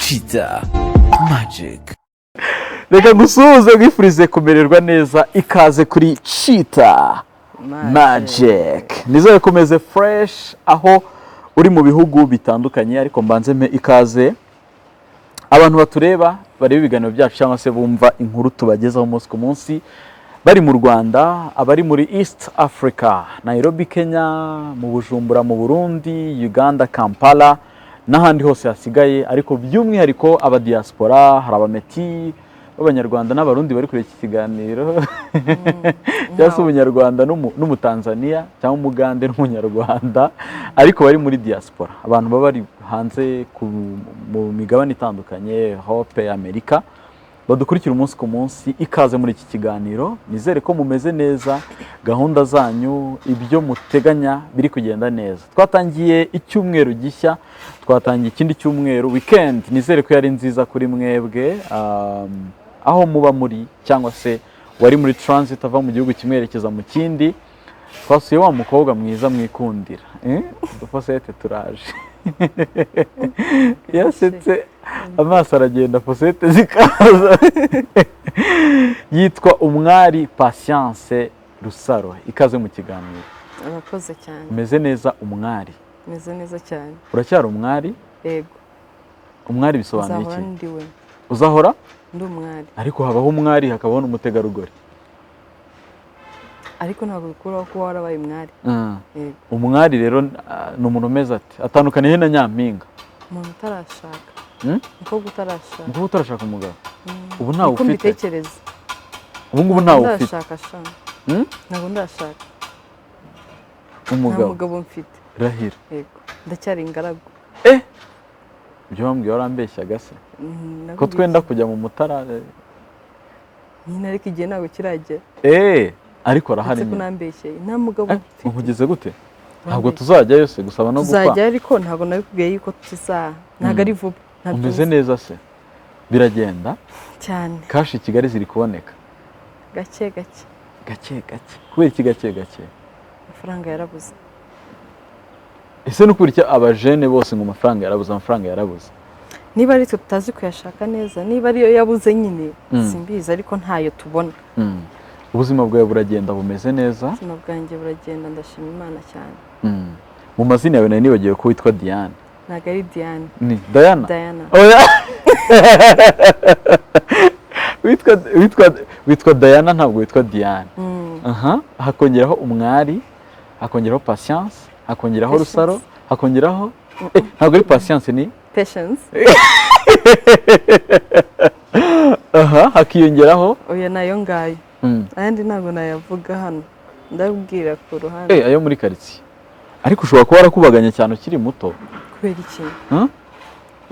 CHiTA MAGiC. Reka gusuhuze gwifurize kumererwa neza, ikaze kuri CHiTA MAGiC. Nizere komeze fresh aho uri mu bihugu bitandukanye, ariko mbanze mpe ikaze abantu batureba bareba ibiganiro byacu cyangwa se bumva inkuru tubagezaho umunsi ku munsi, bari mu Rwanda, abari muri East Africa, Nairobi Kenya, mu Bujumbura mu Burundi, Uganda Kampala n'ahandi hose hasigaye, ariko by'umwihariko aba diaspora, hari abameti b'Abanyarwanda n'Abarundi bari kuri iki kiganiro cyangwa se Umunyarwanda n'Umutanzania cyangwa Umugande n'Umunyarwanda, ariko bari muri diaspora, abantu baba bari hanze mu migabane itandukanye, Hope, Amerika, badukurikira umunsi ku munsi. Ikaze muri iki kiganiro, nizere ko mumeze neza, gahunda zanyu, ibyo muteganya biri kugenda neza. Twatangiye icyumweru gishya, twatangiye ikindi cyumweru, weekend nizere ko yari nziza kuri mwebwe, aho muba muri cyangwa se wari muri transit ava mu gihugu kimwe yerekeza mu kindi. Twasuye wa mukobwa mwiza mwikundira, Fosete turaje yasetse amaso aragenda, Fosete zikaza yitwa umwari Patience Rusaro. Ikaze mu kiganiro. Abakoze cyane. Umeze neza umwari? Meze neza cyane. Uracyari umwari? Yego. Umwari bisobanuye iki? Uzahora ndiwe. Uzahora? Ndi umwari. Ariko habaho umwari hakabaho n'umutegarugori. Ariko ntabwo bikuraho kuba warabaye umwari. Yego. Umwari rero ni umuntu umeze ati, atandukaniye na nyampinga. Umuntu utarashaka. Umukobwa utarashaka. Umukobwa utarashaka umugabo. Ubu ntawe ufite. Uko mbitekereza. Ubu ngubu ntawe ufite. Ndashaka shaka. Ntabwo ndashaka. Umugabo. Umugabo mfite. Rahira. Yego. Ndacyari ingaragu. Ibyo wambwiye warambeshyaga se? Ko twenda kujya mu Mutara. Nyine ariko igihe ntabwo kiragera. Ariko arahari nyine. Kunambeshye. Nta mugabo mfite. Uhugeze gute? Ntabwo tuzajya yose gusaba no gukwa. Tuzajya ariko ntabwo nabikubwiye yuko ntabwo ari vuba. Umeze neza se? Biragenda? Cyane. Kashi Kigali ziri kuboneka? Gake gake. Gake gake. Kubera iki gake gake? Amafaranga yarabuze. Ese nukurikira abajene bose ngo amafaranga yarabuze. Niba ari tutazi kuyashaka neza, niba ariyo yabuze nyine simbizi, ariko ntayo tubona. Ubuzima bwawe buragenda bumeze neza? Ubuzima bwanjye buragenda, ndashima Imana cyane. Mu mazina yawe nari nibagiwe ko witwa Diane. Ntabwo ari Diane. Ni Diana? Diana. Witwa Diana, ntabwo witwa Diane. Hakongeraho umwari, hakongeraho Patience, hakongeraho Rusaro, hakongeraho ntabwo ari Patience, ni Patience. Hakiyongeraho oya nayo ngayo. Ayandi ntabwo nayavuga hano, ndabwira ku ruhande. Ayo muri quartier. Ariko ushobora kuba warakubaganye cyane ukiri muto. Kubera iki?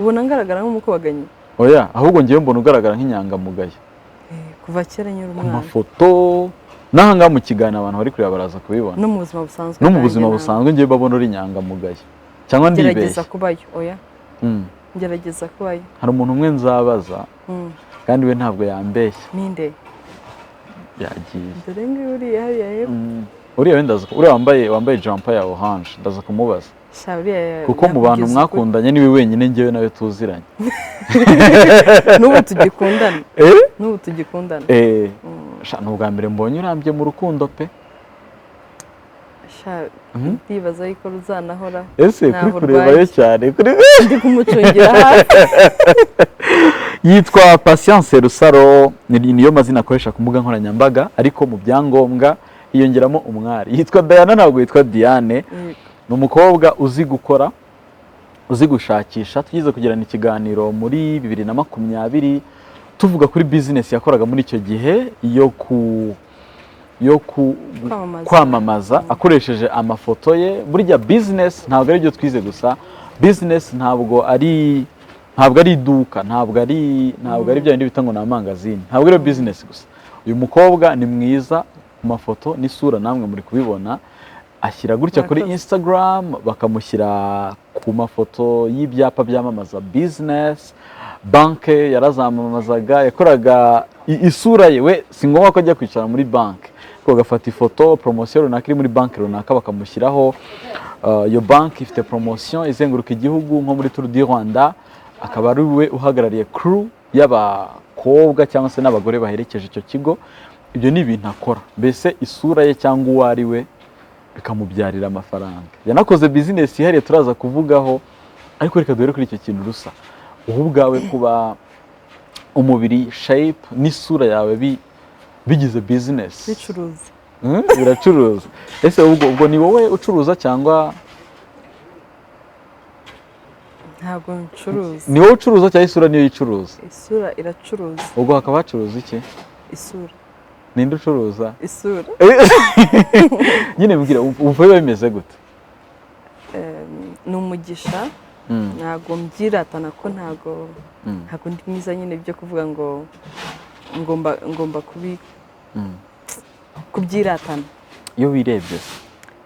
Ubona ngaragara nk'umukobaganye? Oya, ahubwo ngiye mbona ugaragara nk'inyangamugayo. Kuva kera nyura umwana. Amafoto nahanga mu kiganiro abantu bari kureba baraza kubibona. No mu buzima busanzwe. No mu buzima busanzwe ngiye babona uri inyangamugayo. Cyangwa ndibeshye. Gerageza kubayo, oya. Gerageza kubayo. Hari umuntu umwe nzabaza. Kandi we ntabwo yambeshya. Ninde? Yagiye. Dore ngi uri hariya hepfo. Uriya wendaza uri wambaye jumper ya orange, ndaza kumubaza. Kuko mu bantu mwakundanye niwe wenyine ngewe nawe tuziranye. N'ubu tugikundana. N'ubu tugikundana. N'ubwa mbere mbonye urambye mu rukundo pe. Ndibaza yuko ruzanahora. Ese kuri kurebayo cyane. Ndi kumucungira hafi. Yitwa Patience Rusaro, niyo mazina akoresha ku mbuga nkoranyambaga, ariko mu byangombwa hiyongeramo umwari. Yitwa Diana, ntabwo yitwa Diane. Ni umukobwa uzi gukora, uzi gushakisha. Tugize kugirana ikiganiro muri 2020 tuvuga kuri business yakoraga muri icyo gihe yo kwamamaza akoresheje amafoto ye. Burya business ntabwo ari byo twize gusa. Business ntabwo ari iduka, ntabwo ari bya bindi bita ngo ni amangazini, ntabwo ari business gusa. Uyu mukobwa ni mwiza ku mafoto n'isura, namwe muri kubibona. Ashyira gutya kuri Instagram, bakamushyira ku mafoto y'ibyapa byamamaza business. Banke yarazamamazaga, yakoraga isura ye. We si ngombwa ko ajya kwicara muri banke, ko gafata ifoto promotion runaka iri muri banke runaka bakamushyiraho. Iyo banke ifite promotion izenguruka igihugu nko muri Tour du Rwanda. akaba ari we uhagarariye crew y'abakobwa cyangwa se n'abagore baherekeje icyo kigo. Ibyo ni ibintu akora, mbese isura ye cyangwa uwo ari we bikamubyarira amafaranga. Yanakoze business yihariye turaza kuvugaho, ariko reka duhere kuri icyo kintu Rusa. Ubu bwawe kuba umubiri shape n'isura yawe bigize business bicuruza biracuruza. Ese ubwo ni wowe ucuruza cyangwa ntabwo ncuruza? ni wowe ucuruza cyangwa isura niyo yicuruza? Isura iracuruza. Ubwo hakaba hacuruza iki? Isura. Ninde ucuruza Isura. Nyine mbwira uvuye bimeze gute? Ni umugisha. Ntabwo mbyiratana ko ntabwo ndi mwiza nyine byo kuvuga ngo ngomba kubyiratana. Iyo wirebye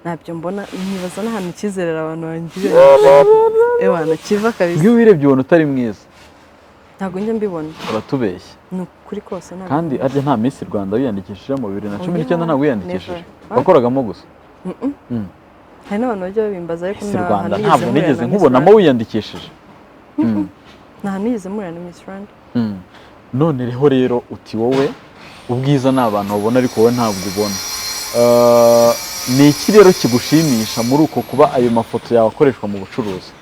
ntabyo mbona, nkibaza n'ahantu icyizerera abantu bangira kiva kabisa. iyo wirebye ubona utari mwiza? Ntabwo njya mbibona. Uratubeshya. Ni ukuri kose ntabwo. Kandi arya nta Miss Rwanda wiyandikishije mu 2019 ntabwo wiyandikishije? Wakoragamo gusa? Hari n'abantu bajya babimbaza ariko ntabwo nigeze nkubonamo wiyandikishije. Nta nigeze murira na Miss Rwanda. None rero uti wowe ubwiza ni abantu babona ariko wowe ntabwo ubona. Ni iki rero kigushimisha muri uko kuba ayo mafoto yawe akoreshwa mu bucuruzi?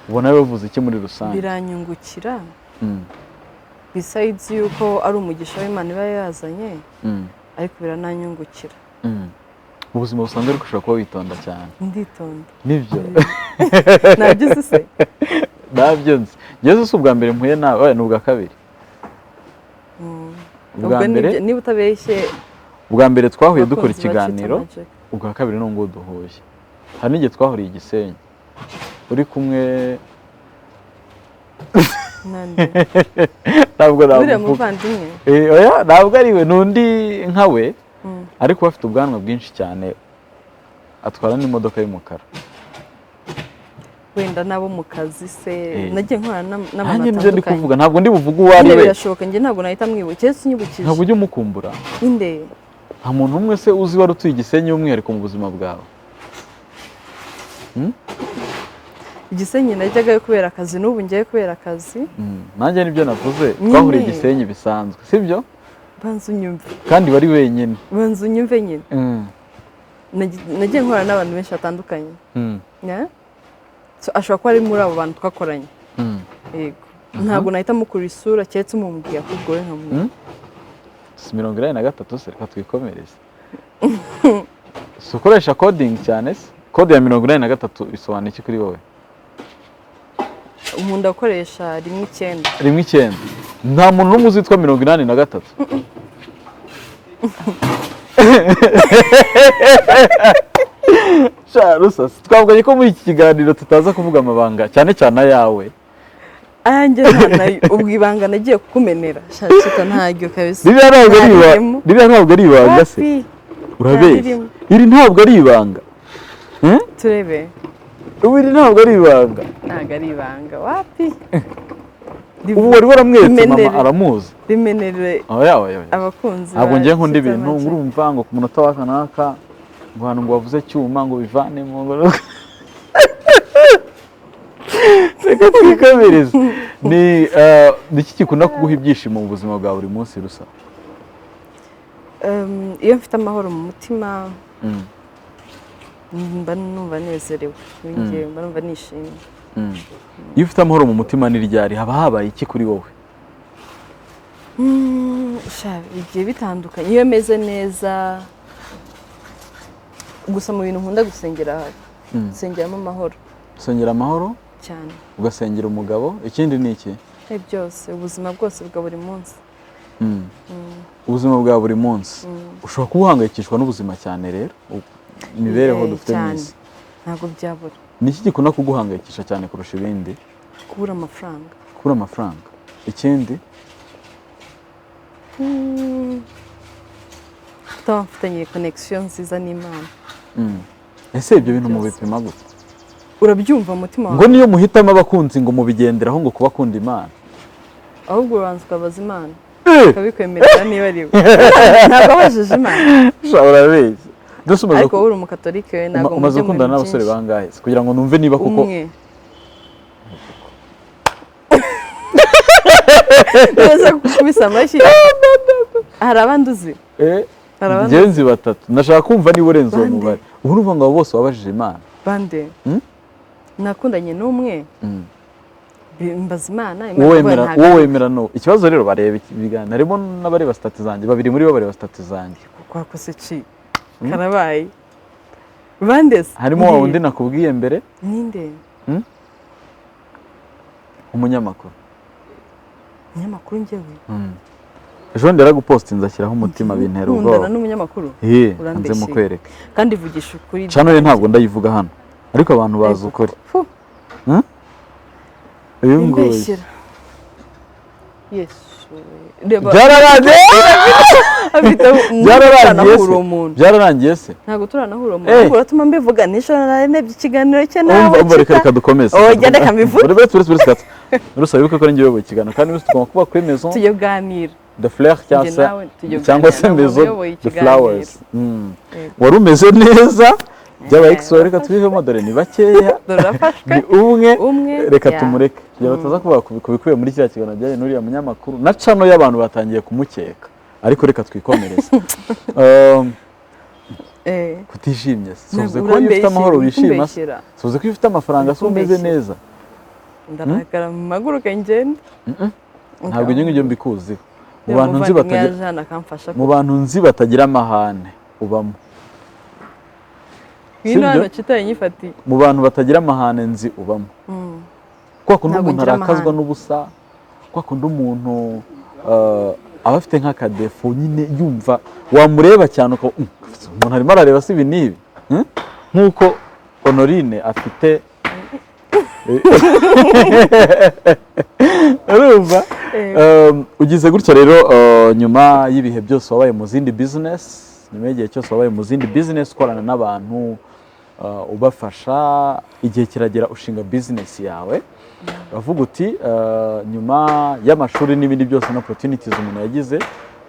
Ubona bivuze iki muri rusange? Biranyungukira. Besides yuko ari umugisha w'Imana iba yazanye, ariko birananyungukira. Ubuzima busanzwe ariko ushobora kuba witonda cyane. Nditonda. Nibyo. Nabyo se? Nabyo nzi. Yesu si ubwa mbere mpuye nawe, ni ubwa kabiri. Ubwa mbere niba utabeshye, ubwa mbere twahuye dukora ikiganiro, ubwa kabiri n'ubwo duhuye. Hari n'igihe twahuriye Gisenyi uri kumwe ntabwo navuga. Ntabwo ari we, n'undi nka we ariko bafite ubwanwa bwinshi cyane, atwara n'imodoka y'umukara. Wenda nabo mu kazi se nagiye nkora n'abantu atandukanye. Ndi kuvuga ntabwo ndi buvuga uwo ari we. Birashoboka njye ntabwo nahita mwibukira, cyese unyibukije. Ntabwo ujya umukumbura? Inde? Nta muntu umwe se uzi wari utuye Gisenyi y'umwihariko mu buzima bwawe? Igisenyi najyaga kubera akazi, n'ubu ngiye kubera akazi. Nanjye nibyo navuze, twahuriye Gisenyi bisanzwe, sibyo? Banza unyumve. Kandi bari wenyine. Banza unyumve nyine. Nagiye nkora n'abantu benshi batandukanye. Ashobora kuba ari muri abo bantu twakoranye. Yego. Ntabwo nahita mukura isura cyetse umumbwiye ahubwo we nkamwe. Si 43 se, reka twikomereze. Ukoresha coding cyane se? Code ya 43 bisobanuye iki kuri wowe? Umuntu akoresha 19. 19. Nta muntu n'umwe uzitwa 83. Rusa, twabwanye ko muri iki kiganiro tutaza kuvuga amabanga cyane cyane ayawe. Ayanjye ubwo ibanga nagiye kukumenera. Shaka ntaryo kabisa. Biriya ntabwo ari ibanga se? Urabeshya. Iri ntabwo ari ibanga. Turebe. Iri ntabwo ari ibanga. Ntabwo ari ibanga. Wapi? Ubu wari waramweretse mama aramuzi. Bimenere. Abakunzi. Ntabwo ngiye nkunda ibintu urumva ngo ku munota w'akanaka ngo hano ngo bavuze cyuma ngo bivanemo ngo reka twikomereze. Ni iki gikunda kuguha ibyishimo mu buzima bwa buri munsi Rusa? Iyo mfite amahoro mu mutima mba numva nezerewe, mba numva nishimye. Iyo ufite amahoro mu mutima ni ryari haba habaye iki kuri wowe? Bigiye bitandukanye. Iyo meze neza, gusa mu bintu nkunda gusengera, sengeramo amahoro. Usengera amahoro cyane. Ugasengera umugabo, ikindi ni iki? Byose, ubuzima bwose bwa buri munsi. Ubuzima bwa buri munsi ushobora kubuhangayikishwa n'ubuzima cyane rero, imibereho dufite mwese. Ntabwo byabura. Ni iki gikunda kuguhangayikisha cyane kurusha ibindi? Kubura amafaranga. Kubura amafaranga. Ikindi? Kutaba mfitanye connection nziza n'Imana. Ese ibyo bintu mu bipima gute? Urabyumva umutima wawe? Ngo niyo muhitamo abakunzi ngo mubigenderaho ngo kuba akunda Imana. Ahubwo uranze ukabaza Imana. Ukabikwemerera niba ari we. Ntabwo abajije Imana. Urabeshya. Ariko uri umukatolike we ntabwo umaze gukundana n'abasore bangahe kugira ngo numve niba kuko neza kubisa amashyi hari abandi uzi ngenzi batatu nashaka kumva niba urenze uwo mubare ubu n'uvuga ngo bose wabajije Imana bande nakundanye n'umwe mbaza Imana wowe wemera no ikibazo rero bareba ibiganiro harimo n'abareba stati zanjye babiri muri bo bareba stati zanjye kwakose ci karabaye bande harimo wa wundi nakubwiye mbere ninde umunyamakuru njyewe ejo ndera gupostinza ashyiraho umutima bintera ubwoba nkundana n'umunyamakuru nze mukwereka kandi vugisha ukuri channel ntabwo ndayivuga hano ariko abantu bazi ukuri uyu nguyu byararangiye se ntabwo turanahura umuntu uratuma mbivuga nijoro narebye ikiganiro cye nawe reka dukomeze reka mbivuge rusa yuko ari njye uyoboye ikiganiro kandi bose tugomba kuba kuri maison tujye kuganira de fleurs cyangwa se maison de flowers wari umeze neza byaba exo reka tubivemo dore ni bakeya ni umwe reka tumureke kugira bataza kuvuga kubikuye muri kiriya kiganiro byari n'uriya munyamakuru na channel y'abantu batangiye kumukeka ariko reka twikomereze kutishimye suze ko ufite amahoro wishima suze ko ufite amafaranga so umeze neza ndarakara mu maguruka ngende ntabwo njye mbikuziho mu bantu nzi batagira amahane ubamo mu bantu batagira amahane nzi ubamo kwa kundi umuntu arakazwa n'ubusa kwa kundi umuntu aba afite nk'akadefu nyine yumva wamureba cyane uko umuntu arimo arareba si ibi n'ibi nk'uko Honorine afite urumva ugize gutya rero nyuma y'ibihe byose wabaye mu zindi business nyuma y'igihe cyose wabaye mu zindi business ukorana n'abantu ubafasha igihe kiragera ushinga business yawe bavuga uti nyuma y'amashuri n'ibindi byose na opportunities umuntu yagize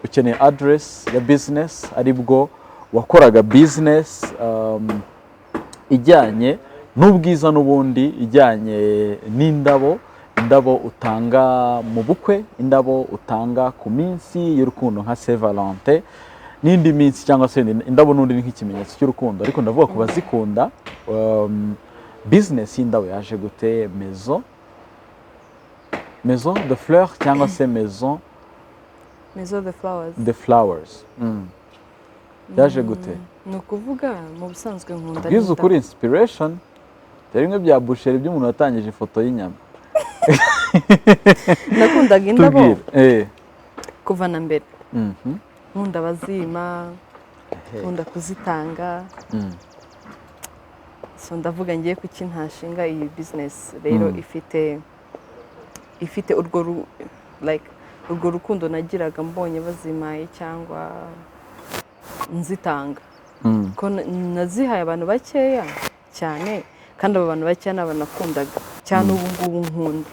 ukeneye address ya business aribwo wakoraga business ijyanye n'ubwiza n'ubundi ijyanye indabo utanga mu bukwe indabo utanga ku minsi y'urukundo nka Saint Valentin n'indi minsi cyangwa se indabo n'undi ni nk'ikimenyetso cy'urukundo ariko ndavuga ku bazikunda business y'indabo yaje gute maison de fleurs cyangwa se maison de flowers yaje gute ni ukuvuga mu busanzwe nkunda bwiza ukuri inspiration byari bimwe bya busheri by'umuntu watangije ifoto y'inyama nakundaga indabo kuva na mbere nkunda abazima nkunda kuzitanga so ndavuga ngiye kuki ntashinga iyi business rero ifite urwo rukundo nagiraga mbonye bazimaye cyangwa nzitanga ko nazihaye abantu bakeya cyane kandi abo bantu bakeya ni abantu nakundaga cyane ubu ngubu nkunda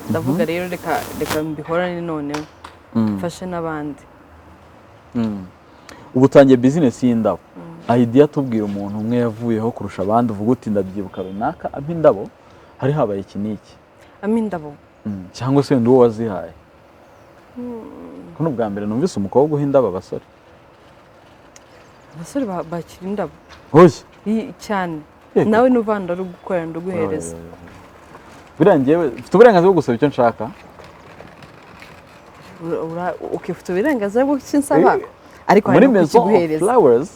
ndavuga rero reka mbihorane noneho mfashe n'abandi ubu utangiye business y'indabo idea tubwira umuntu umwe yavuyeho kurusha abandi uvuga uti ndabyibuka runaka ampa indabo hari habaye iki n'iki ampa indabo cyangwa se wenda uwo wazihaye ko n'ubwa mbere numvise umukobwa uha indabo abasore bakira indabo cyane nawe n'uvanda ari gukorera ndaguhereza birangiye ufite uburenganzira bwo gusaba icyo nshaka ufite uburenganzira bwo nsaba ariko hari no kukiguhereza flowers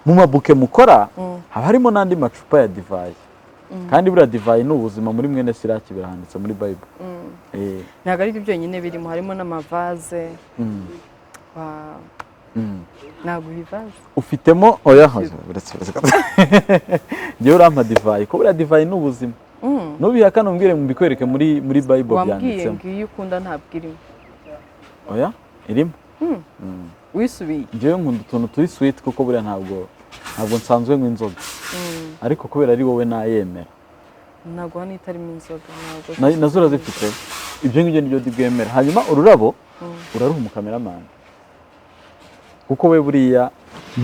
mu mabuke mukora haba harimo n'andi macupa ya divayi kandi buriya divayi ni ubuzima muri mwene siraki birahanditse muri Bible ntabwo ari byo byonyine birimo harimo n'amavaze ntabwo ibivaze ufitemo oya ngewe urampa divayi ko buriya divayi ni ubuzima nubihakana umbwire mbikwereke muri Bible byanditsemo wambwiye iyo ukunda ntabwo irimo oya irimo wisubiye ngewe nkunda utuntu turi sweet kuko buriya ntabwo nsanzwe nk'inzoga ariko kubera ari wowe nayemera ntabwo hano itarimo inzoga nazo urazifite ibyo ngibyo nibyo bwemera hanyuma ururabo uraruha umukameramani kuko we buriya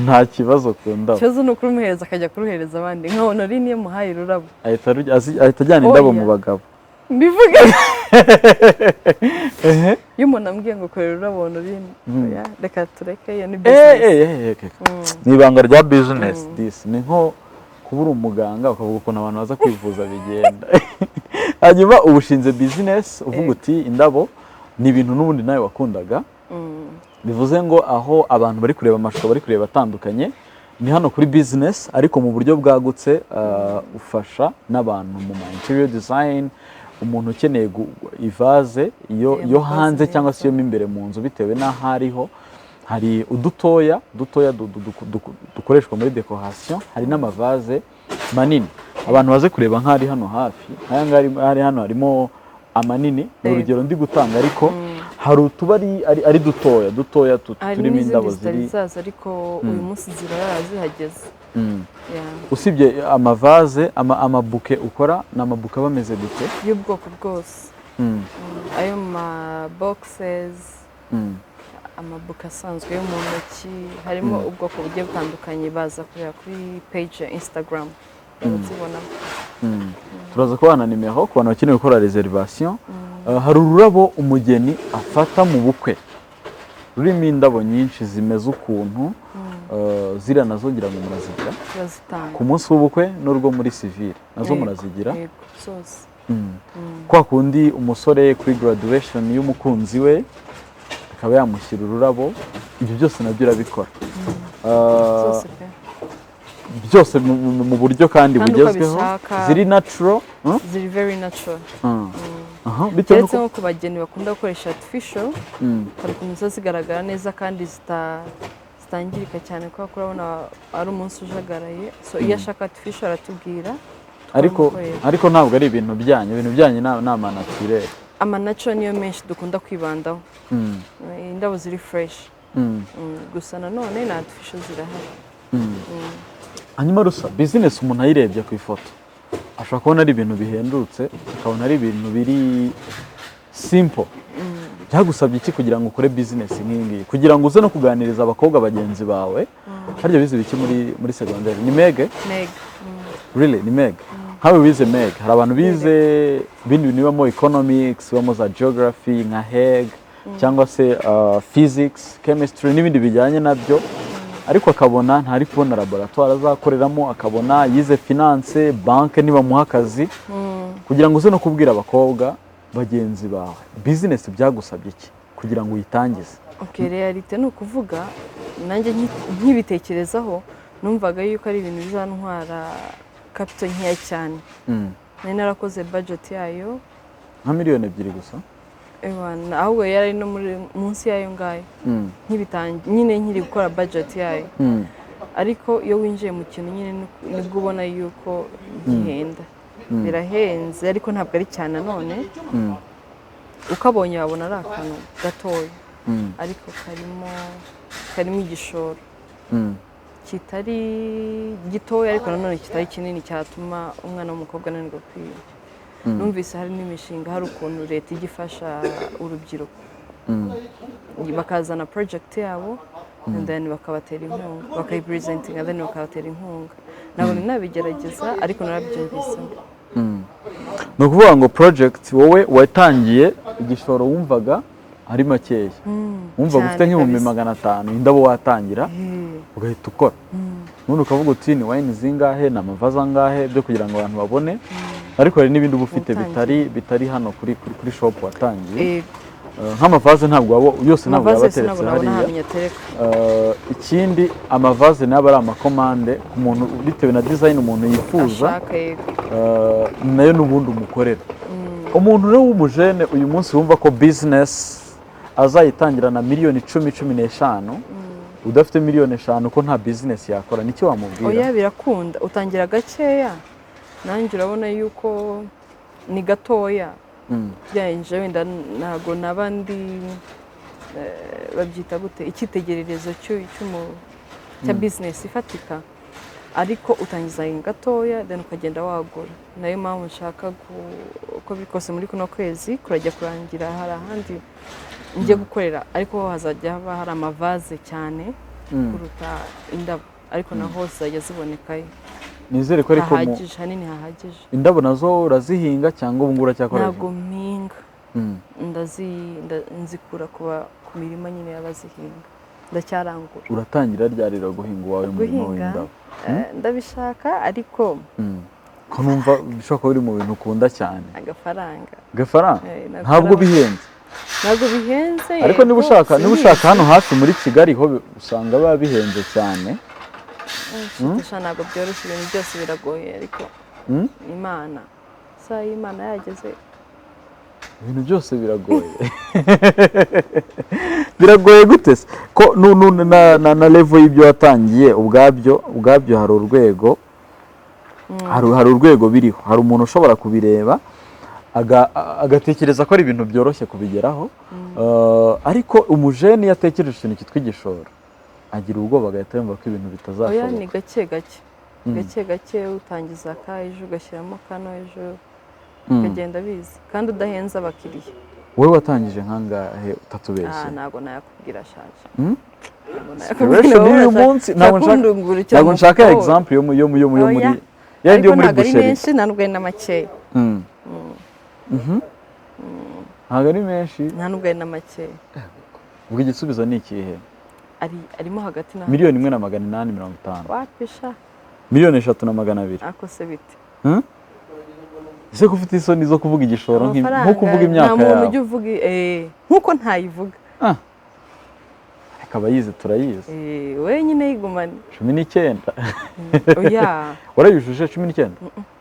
nta kibazo ku ndabo ikibazo ni ukurumuhereza akajya kuruhereza abandi nka Honorine iyo muhaye ururabo ahita ajyana indabo mu bagabo mbivuge iyo umuntu ambwiye ngo korera urabona ibintu reka tureke iyo ni business ni ibanga rya business this ni nko kubura umuganga ukavuga ukuntu abantu baza kwivuza bigenda hanyuma ubushinze business uvuga uti indabo ni ibintu n'ubundi nawe wakundaga bivuze ngo aho abantu bari kureba amashusho bari kureba atandukanye ni hano kuri business ariko mu buryo bwagutse ufasha n'abantu mu interior design umuntu ukeneye ivaze yo hanze cyangwa se yo imbere mu nzu bitewe n'aho ariho hari udutoya dukoreshwa muri decoration hari n'amavaze manini abantu baze kureba nk'ari hano hafi aya ngari hano harimo amanini urugero ndi gutanga ariko hari utubari ari dutoya turimo indabo ziri ariko uyu munsi zirahageze usibye amavaze amabuke ukora n'amabuke bameze gute y'ubwoko bwose ayo ma boxes amabuke asanzwe yo mu ntoki harimo ubwoko bugiye butandukanye baza kureba kuri page ya Instagram bazibonamo turaza kubana nimero ku bantu bakeneye gukora reservation hari ururabo umugeni afata mu bukwe rurimo indabo nyinshi zimeze ukuntu zira nazo ngira ngo murazigira ku munsi w'ubukwe n'urwo muri civile nazo murazigira kwa kundi umusore kuri graduation y'umukunzi we akaba yamushyira ururabo ibyo byose nabyo urabikora byose mu buryo kandi bugezweho ziri natural ziri very natural ndetse nko ku bageni bakunda gukoresha artificial hari ukuntu ziba zigaragara neza kandi zitangirika cyane kuko urabona ari umunsi ujagaraye so iyo ashaka artificial aratubwira ariko ntabwo ari ibintu byanyu ni amanaturere amanature niyo menshi dukunda kwibandaho indabo ziri fresh gusa nanone na artificial zirahari hanyuma rusa business umuntu ayirebye ku ifoto ashobora kubona ari ibintu bihendutse akabona ari ibintu biri simple byagusabye iki kugira ngo ukore business nk'ingiyi kugira ngo uze no kuganiriza abakobwa bagenzi bawe harya bize biki muri secondaire ni Meg really ni Meg hawe wize Meg hari abantu bize bindi bintu bibamo economics bibamo za geography nka Heg cyangwa se physics chemistry n'ibindi bijyanye nabyo ariko akabona ntari kubona laboratoire azakoreramo akabona yize finance banke nibamuha akazi kugira ngo uze no kubwira abakobwa bagenzi bawe business byagusabye iki kugira ngo uyitangize realite ni ukuvuga nanjye nkibitekerezaho numvaga yuko ari ibintu bizantwara capital nkeya cyane nari narakoze budget yayo nka miliyoni 2 gusa ahubwo yari no munsi yayo ngayo nyine nkiri gukora budget yayo ariko iyo winjiye mu kintu nyine nibwo ubona yuko gihenda birahenze ariko ntabwo ari cyane none ukabonye wabona ari akantu gatoya ariko karimo igishoro kitari gitoya ariko nanone kitari kinini cyatuma umwana w'umukobwa ananirwa kwiga numvise hari n'imishinga hari ukuntu leta igifasha urubyiruko bakazana project yabo and then bakabatera inkunga bakayipresenting and then bakabatera inkunga nabone nabigerageza ariko narabyumvise no kuvuga ngo project wowe watangiye igishoro wumvaga ari makeya wumvaga ufite nk'ibihumbi 500 indabo watangira ugahita ukora none ukavuga uti ni wine zingahe na mavaza ngahe byo kugira ngo abantu babone ariko hari n'ibindi uba ufite bitari hano kuri shop watangiye nk'amavaze ntabwo yose ntabwo yabateretse hariya ikindi amavaze naba ari amakomande ku muntu bitewe na design umuntu yifuza nayo n'ubundi umukorera umuntu rero w'umujene uyu munsi wumva ko business azayitangira na miliyoni 10-15 udafite miliyoni 5 ko nta business yakora nicyo wamubwira oya birakunda utangira gakeya nanjye urabona yuko ni gatoya byanjye wenda ntago nabandi babyita gute icyitegererezo cya business ifatika ariko utangiza gatoya then ukagenda wagura nayo mpamvu nshaka uko bikose muri kuno kwezi kurajya kurangira hari ahandi njye gukorera ariko hazajya haba hari amavaze cyane kuruta indabo ariko naho zajya zibonekayo nizere ko ariko hahagije hanini hahagije. Indabo nazo urazihinga cyangwa ubu ngura cyakora? Ntabwo mpinga, nzikura ku mirima nyine y'abazihinga, ndacyarangura. Uratangira ryarira guhinga wawe murimo w'indabo? Ndabishaka ariko ko numva bishobora kuba biri mu bintu ukunda cyane. Agafaranga ntabwo bihenze? Ntabwo bihenze, ariko niba ushaka hano hafi muri Kigali ho usanga biba bihenze cyane. Ntabwo byoroshye, ibintu byose biragoye, ariko Imana yageze ibintu byose biragoye. Biragoye gute se ko na level y'ibyo watangiye ubwabyo hari urwego, hari urwego biriho, hari umuntu ushobora kubireba agatekereza ko ari ibintu byoroshye kubigeraho, ariko umujeni yatekereje ikintu cyitwa igishoro agira ubwoba agahita yumva ko ibintu bitazashoboka. Oya, ni gake gake utangiza ejo ugashyiramo kano, ejo ukagenda biza kandi udahenze abakiriya. Wowe watangije nkangahe utatubeshye? Ntabwo nayakubwira ashaje. N'uyu munsi ntabwo nshaka example yo muri yandi yo muri busheri. Ntabwo ari na makeya. Ntabwo ari menshi? Ntabwo ari na makeya. Ubwo igisubizo ni ikihe? Arimo hagati na 1,850,000. Wapisha 3,200,000. Ako se bite? Ese ko ufite isoni zo kuvuga igishoro nko kuvuga imyaka yawe? Nta muntu ujya uvuga nkuko ntayivuga. Akaba yize turayize. Wenyine yigumane. 19. Oya. Warayujuje 19?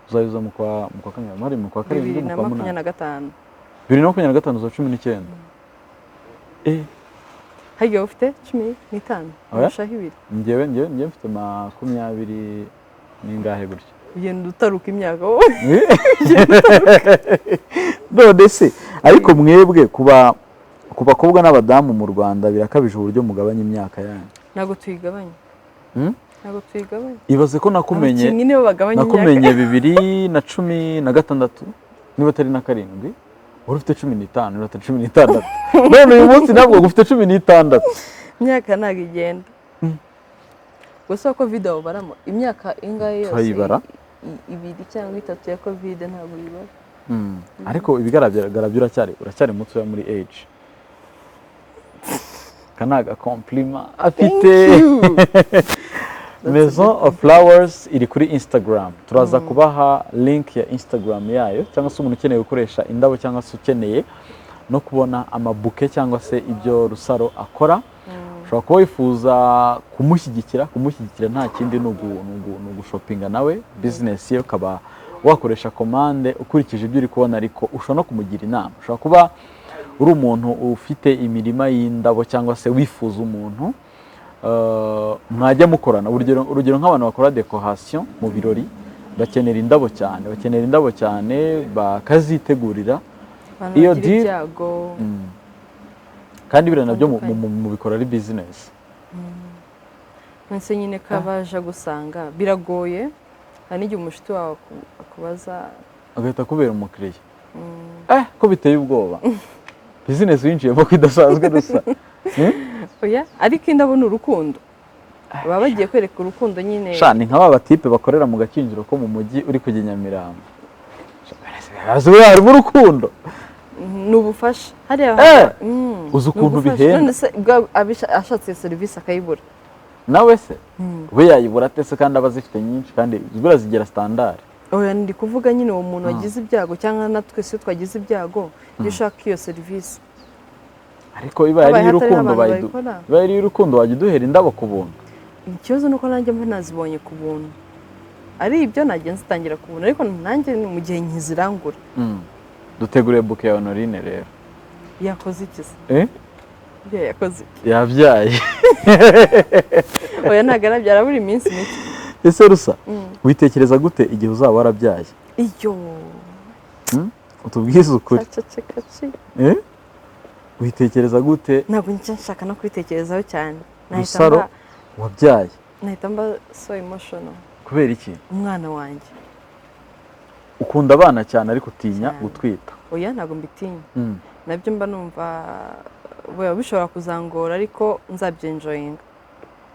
Uzayuza mu kwa kangahe? Mari mu kwa karindwi mu kwa munani. 2025 uza 19. Hagiye ufite 15. Urushaho ibiri. Njyewe mfite 20 n'ingahe gutya. Ugenda utaruka imyaka wowe. None se ariko mwebwe ku bakobwa n'abadamu mu Rwanda birakabije uburyo mugabanya imyaka yanyu? Ntabwo tuyigabanya. Ibaze ko nakumenye 2016 niba atari na 7 wari ufite 15 niba atari 16 none uyu munsi ntabwo ufite 16. Imyaka ntabwo igenda. Gusa ko video baramo imyaka ingahe yose tuyibara 2 cyangwa 3 ya covid ntabwo yibara. Ariko ibigaragara uracyari muto ya muri age. Kanaga compliment afite. Maison of Flowers iri kuri Instagram. Turaza kubaha link ya Instagram yayo, cyangwa se umuntu ukeneye gukoresha indabo cyangwa se ukeneye no kubona amabuke cyangwa se ibyo Rusaro akora. Ushobora kuba wifuza kumushyigikira nta kindi no gushopinga nawe business ye, ukaba wakoresha commande ukurikije ibyo uri kubona, ariko ushobora no kumugira inama. Ushobora kuba uri umuntu ufite imirima y'indabo cyangwa se wifuza umuntu mwajya mukorana. Urugero nk'abantu bakora decoration mu birori bakenera indabo cyane, bakazitegurira iyo di kandi bira nabyo mu bikora ari business. Nse nyine kabaje gusanga biragoye, kandi igihe umushiti wawe akubaza agahita kubera umukiriya. Ko biteye ubwoba. Business winjiyemo kwidasanzwe dusa. Oya, ariko indabo ni urukundo. Baba bagiye kwereka urukundo nyine. Ni nk'aba batipe bakorera mu gakinjiro ko mu mujyi uri kujya Nyamirambo. Azwe harimo urukundo. N'ubufasha. Uzi ukuntu bihenda. None se ashatse service akayibura. Nawe se we yayibura tese kandi abazifite nyinshi kandi zibura zigera standard. Oya, ndi kuvuga nyine uwo muntu wagize ibyago cyangwa natwe se twagize ibyago yashaka iyo service. Ariko iba yari y'urukundo wajya uduhera indabo ku buntu. Ikibazo nuko nanjye mba nazibonye ku buntu. Ari ibyo nagenze tangira ku buntu, ariko nanjye mu gihe nkizirangura. Duteguriye buke ya Honorine rero. Yakoze iki se? Yakoze iki? Yabyaye. Oya, ntabwo arabyara buri minsi mike. Ese Rusa, witekereza gute igihe uzaba warabyaye? Iyo. Utubwize ukuri. Witekereza gute? Ntabwo nshaka no kwitekerezaho cyane. Rusaro wabyaye. Nahita mba so emotional. Kubera iki? Umwana wanjye. Ukunda abana cyane ariko utinya gutwita. Oya, ntabwo mbitinya. Nabyo mba numva bishobora kuzangora, ariko nzabyenjoyinga.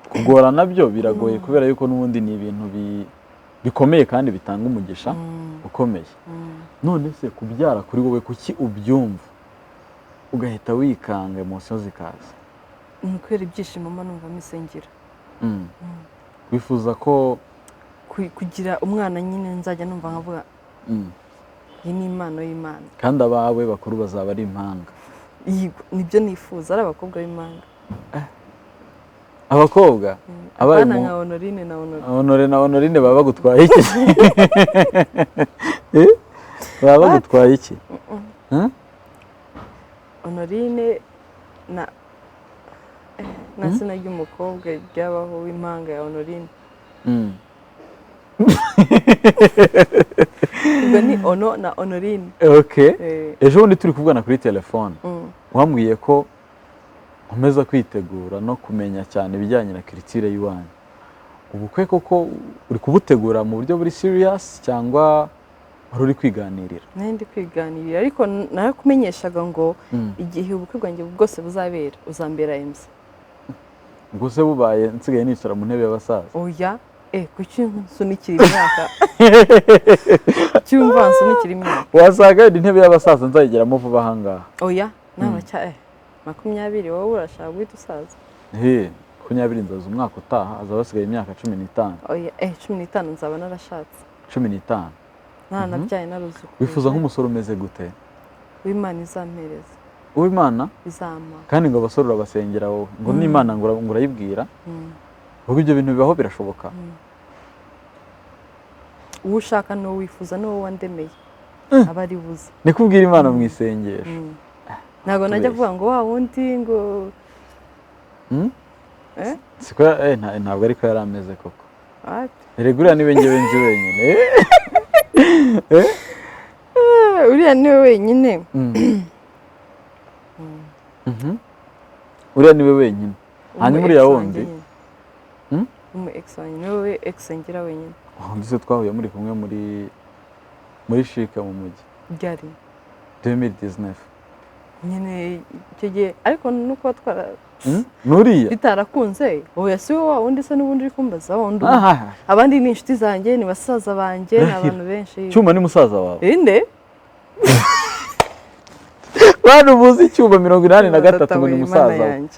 Kugora nabyo biragoye kubera yuko n'ubundi ni ibintu bikomeye kandi bitanga umugisha ukomeye. None se kubyara kuri wowe kuki ubyumva ugahita wikanga emotion zikaza? Nukwera ibyishimo mama numva misengera. Wifuza ko kugira umwana nyine nzajya numva nkavuga iyi ni impano y'Imana. Kandi abawe bakuru bazaba ari impanga. Nibyo nifuza ari abakobwa b'impanga. Abakobwa? Abana nka Honorine na Honore. Honorine baba bagutwaye iki? Baba bagutwaye iki? Honorine na sina ry'umukobwa ryabaho w'impanga ya Honorine. Ubwo ni Ono na Honorine. Okay. Ejo bundi turi kuvugana kuri telefone. Wambwiye ko nkomeza kwitegura no kumenya cyane ibijyanye na culture y'Iwanyu. Ubukwe koko uri kubutegura mu buryo buri serious cyangwa wari uri kwiganirira? Ndi kwiganirira ariko narakumenyeshaga ngo igihe ubukwe bwanjye bwose buzabera uzambera MC. Ubwo se bubaye nsigaye nicara mu ntebe y'abasaza? Oya, kuki nsunikira imyaka? Cyumva nsunikira imyaka. Wasaga intebe y'abasaza nzayigeramo vuba ahangaha. Oya, nawe cya 20 wowe urashaka guhita usaza. 20 nzaza umwaka utaha azaba asigaye imyaka 15. Oya, 15 nzaba narashatse. 15. Nabyaye naruzuku. Wifuza nk'umusore umeze gute? W'Imana izampereza. Uw'Imana? Izama. Kandi ngo abasore urabasengera wowe ngo n'Imana ngo urayibwira? Ubwo ibyo bintu bibaho birashoboka? Uwo ushaka no wifuza no wandemeye abari buze. Nikubwira Imana mu isengesho. Ntago najya kuvuga ngo wa wundi ngo siko ntabwo ariko yari ameze koko. Regura niwe ngewe nzi wenyine. Uriya niwe wenyine. Uriya niwe wenyine. Hanyuma uriya wundi umu ex wanjye niwe ex ngira wenyine. Ndetse twahuye muri kumwe muri Shika mu mujyi. Ryari 2019. Nyine icyo gihe ariko nuko twara nuriya bitarakunze oya si wowe wundi se n'ubundi uri kumbaza wundi abandi ni inshuti zanjye ni basaza banjye n'abantu benshi. Cyuma ni musaza wawe? Inde Bano muzi Cyuma 83 ngo ni musaza wawe.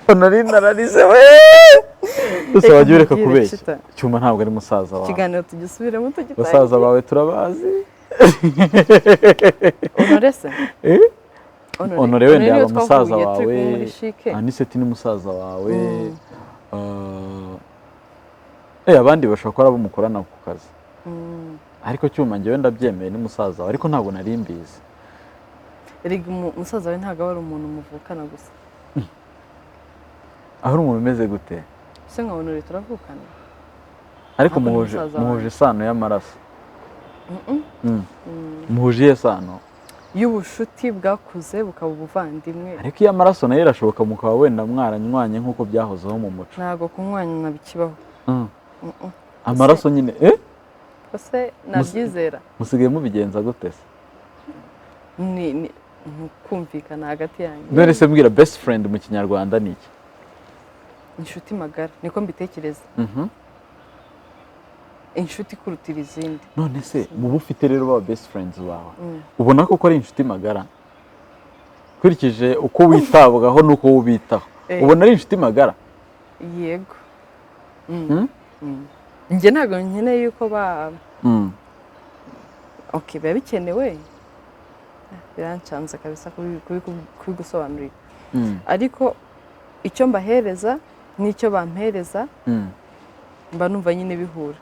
Honorine ararize we. Gusa wagiye ureka kubeshya. Cyuma ntabwo ari musaza wawe. Kiganiro tugisubiremo tugitaye. Basaza bawe turabazi. Honore se? Honore wenda yaba musaza wawe. Aniseti ni musaza wawe. Abandi bashobora kuba bamukorana ku kazi. Ariko Cyuma njyewe ndabyemeye ni musaza wawe ariko ntabwo nari mbizi. Erega musaza wawe ntabwo ari umuntu muvukana gusa. Aho umuntu umeze gute? Se nka Honore turavukana. Ariko muhuje isano y'amaraso. Muhuje isano y'ubushuti bwakuze bukaba ubuvandimwe. Ariko iyo amaraso nayo irashoboka mukaba wenda mwaranywanye nk'uko byahozeho mu muco. Ntabwo kunywanya nabikibaho. Amaraso nyine Ese nabyizera. Musigaye mubigenza gute se? Ni kumvikana hagati yanyu. None se mbwira best friend mu Kinyarwanda ni iki? Inshuti magara niko mbitekereza. Inshuti kurutira izindi. None se mubu ufite rero ba best friends bawe ubona ko ari inshuti magara kurikije uko witabwaho nuko ubitaho ubona ari inshuti magara? Yego. Nge ntabwo nkeneye yuko okay biba bikenewe birancanze kabisa kubigusobanurira ariko icyo mbahereza n'icyo bampereza mba numva nyine bihura.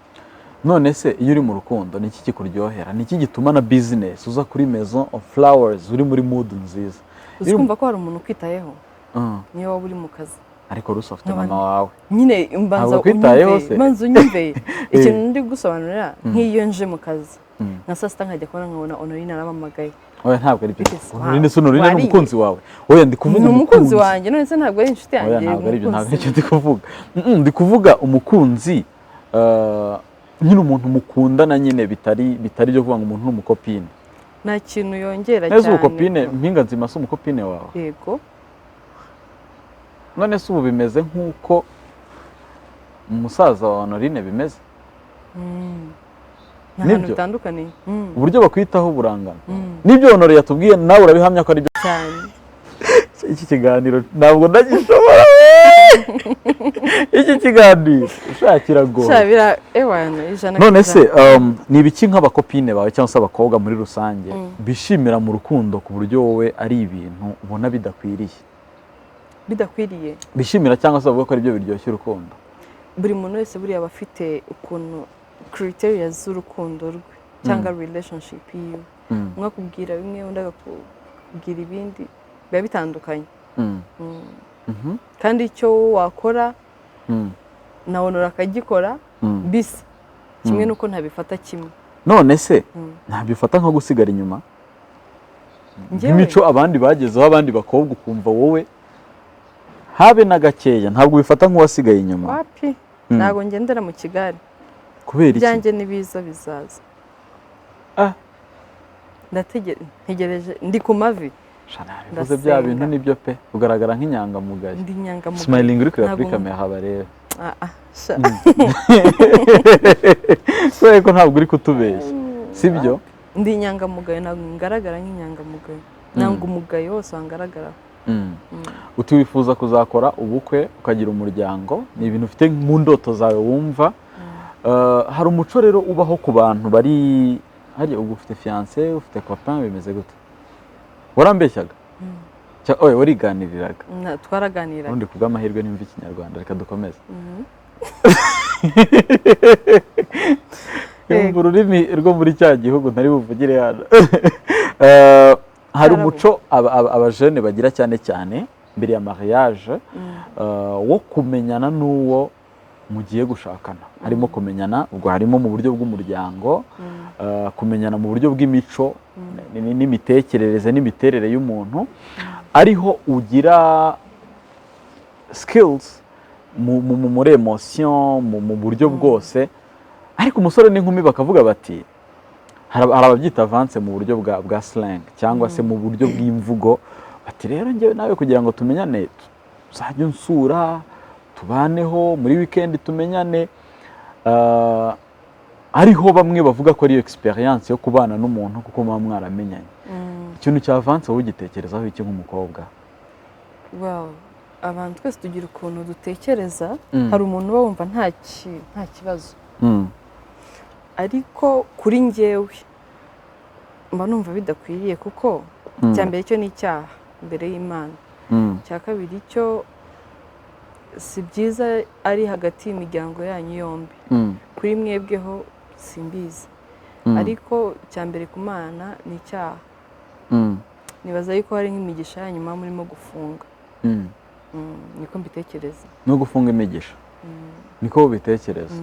None se iyo uri mu rukundo ni iki kikuryohera? Ni iki gituma na business uza kuri Maison of Flowers uri muri mood nziza? Uzikumva ko hari umuntu ukwitayeho niyo waba uri mu kazi. Ariko rusa afite mama wawe nyine mbanza unyumve ikintu ndi gusobanurira nk'iyo nje mu kazi nka saa sita nkajya kubona nkabona Honorine arabamagaye. Oya ntabwo ari byo. Honorine ni umukunzi wawe. Oya ndi kuvuga umukunzi wanjye none se ntabwo ari inshuti yanjye. Oya ntabwo ari byo ntabwo icyo ndi kuvuga. Ndi kuvuga umukunzi nyine umuntu mukundana nyine bitari byo kuvuga ngo umuntu n'umukopine. Nta kintu yongera cyane. Neza umukopine mpinga nzima se umukopine wawe. Yego. None se ubu bimeze nk'uko umusaza wa Honorine bimeze n'ahantu bitandukanye uburyo bakwitaho burangana n'ibyo Honore yatubwiye nawe urabihamya ko ari byo cyane. iki kiganiro ntabwo ndagishobora iki kiganiro ushakira go none se ni ibiki nk'abakopine bawe cyangwa se abakobwa muri rusange bishimira mu rukundo ku buryo wowe ari ibintu ubona bidakwiriye bishimira cyangwa se bavuga ko ari byo biryoshye urukundo? Buri muntu wese buriya aba afite ukuntu criteria z'urukundo rwe cyangwa relationship yiwe, umwe akubwira bimwe undi akakubwira ibindi, biba bitandukanye kandi icyo wakora na Honora akagikora bisa kimwe nuko ntabifata kimwe. None se ntabifata nko gusigara inyuma imico abandi bagezeho abandi bakobwa ukumva wowe habe na gakeya ntabwo bifata nk'uwasigaye inyuma? Wapi, ntabwo ngendera mu KiGALi kubera iki? Byanjye nibiza bizaza. Ntegereje ndi ku mavi. Bivuze bya bintu nibyo pe ugaragara nk'inyangamugayo. Ndi inyangamugayo. Smiling uri kuri kamera haba rero. Ko ntabwo uri kutubeshya sibyo? Ndi inyangamugayo, ntabwo ngaragara nk'inyangamugayo. Ntabwo umugayo wose wangaragara. Uti wifuza kuzakora ubukwe ukagira umuryango, ni ibintu ufite mu ndoto zawe wumva. Hari umuco rero ubaho ku bantu bari hari ubwo ufite fiancé ufite copain bimeze gute? Warambeshyaga? Oye wariganiriraga? Twaraganiraga. Undi kubw'amahirwe nimva ikinyarwanda reka dukomeze. Ururimi rwo muri cya gihugu ntari buvugire hano. Hari umuco abajene bagira cyane cyane mbere ya mariage wo kumenyana n'uwo mugiye gushakana. Harimo kumenyana, ubwo harimo mu buryo bw'umuryango, kumenyana mu buryo bw'imico n'imitekerereze n'imiterere y'umuntu, ariho ugira skills muri emotion mu buryo bwose. Ariko umusore n'inkumi bakavuga bati hari ababyita avance mu buryo bwa slang cyangwa se mu buryo bw'imvugo, bati rero njyewe nawe kugira ngo tumenyane uzajya unsura tubaneho muri weekend tumenyane. Ariho bamwe bavuga ko ari experience yo kubana n'umuntu kuko muba mwaramenyanye. Ikintu cya avance wowe ugitekerezaho iki nk'umukobwa? Abantu twese tugira ukuntu dutekereza. Hari umuntu uba wumva nta kibazo, ariko kuri njyewe mba numva bidakwiriye kuko cya mbere cyo ni icyaha imbere y'Imana, cya kabiri cyo si byiza ari hagati y'imiryango yanyu yombi. Kuri mwebweho simbizi, ariko cya mbere ku Mana ni icyaha. Nibaza yuko hari nk'imigisha yanyu muba murimo gufunga. Niko mbitekereza. No gufunga imigisha niko ubitekereza?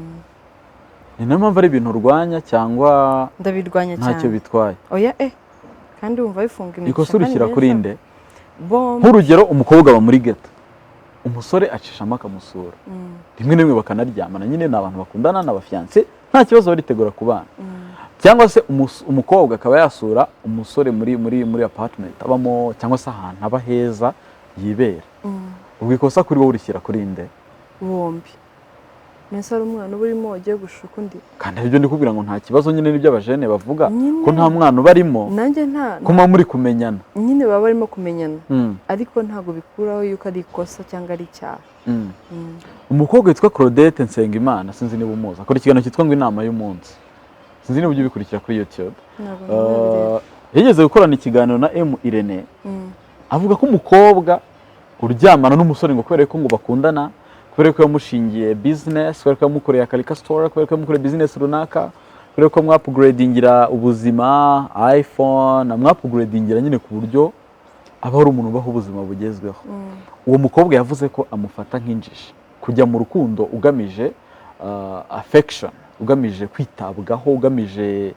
Ni nayo mpamvu ari ibintu urwanya cyangwa? Ndabirwanya cyane. Ntacyo bitwaye? Oya kandi wumva bifunga imigisha. Ikosa urikira kuri nde? Nk'urugero umukobwa aba muri ghetto, umusore acishamo akamusura, rimwe na rimwe bakanaryamana, nyine ni abantu bakundana n'abafiancé nta kibazo baritegura kubana. Cyangwa se umukobwa akaba yasura umusore muri apartment abamo cyangwa se ahantu aba heza yibera. Ubwo ikosa kuri wowe urishyira kuri nde? Bombi. Nese ari umwana uba urimo wagiye gushuka undi. Kandi ibyo ndikubwira ngo nta kibazo, nyine n'ibyo abajene bavuga ko nta mwana ubarimo, nanjye nta kuma muri kumenyana. Nyine baba barimo kumenyana, ariko ntabwo bikuraho yuko ari ikosa cyangwa ari icyaha. Umukobwa witwa Claudette Nsengimana, sinzi niba umuzi, akora ikiganiro cyitwa ngo inama y'umunsi, sinzi niba ujya ubikurikira kuri YouTube. Yigeze gukorana ikiganiro na Irene, avuga ko umukobwa uryamana n'umusore ngo kubera ko ngo bakundana, kubera ko yamushingiye business, kubera ko yamukoreye akarika store, kubera ko yamukoreye business runaka, kubera ko mwapugradingira ubuzima, iPhone, mwapugradingira nyine ku buryo aba ari umuntu ubaho ubuzima bugezweho. Uwo mukobwa yavuze ko amufata nk'injiji, kujya mu rukundo ugamije affection, ugamije kwitabwaho, ugamije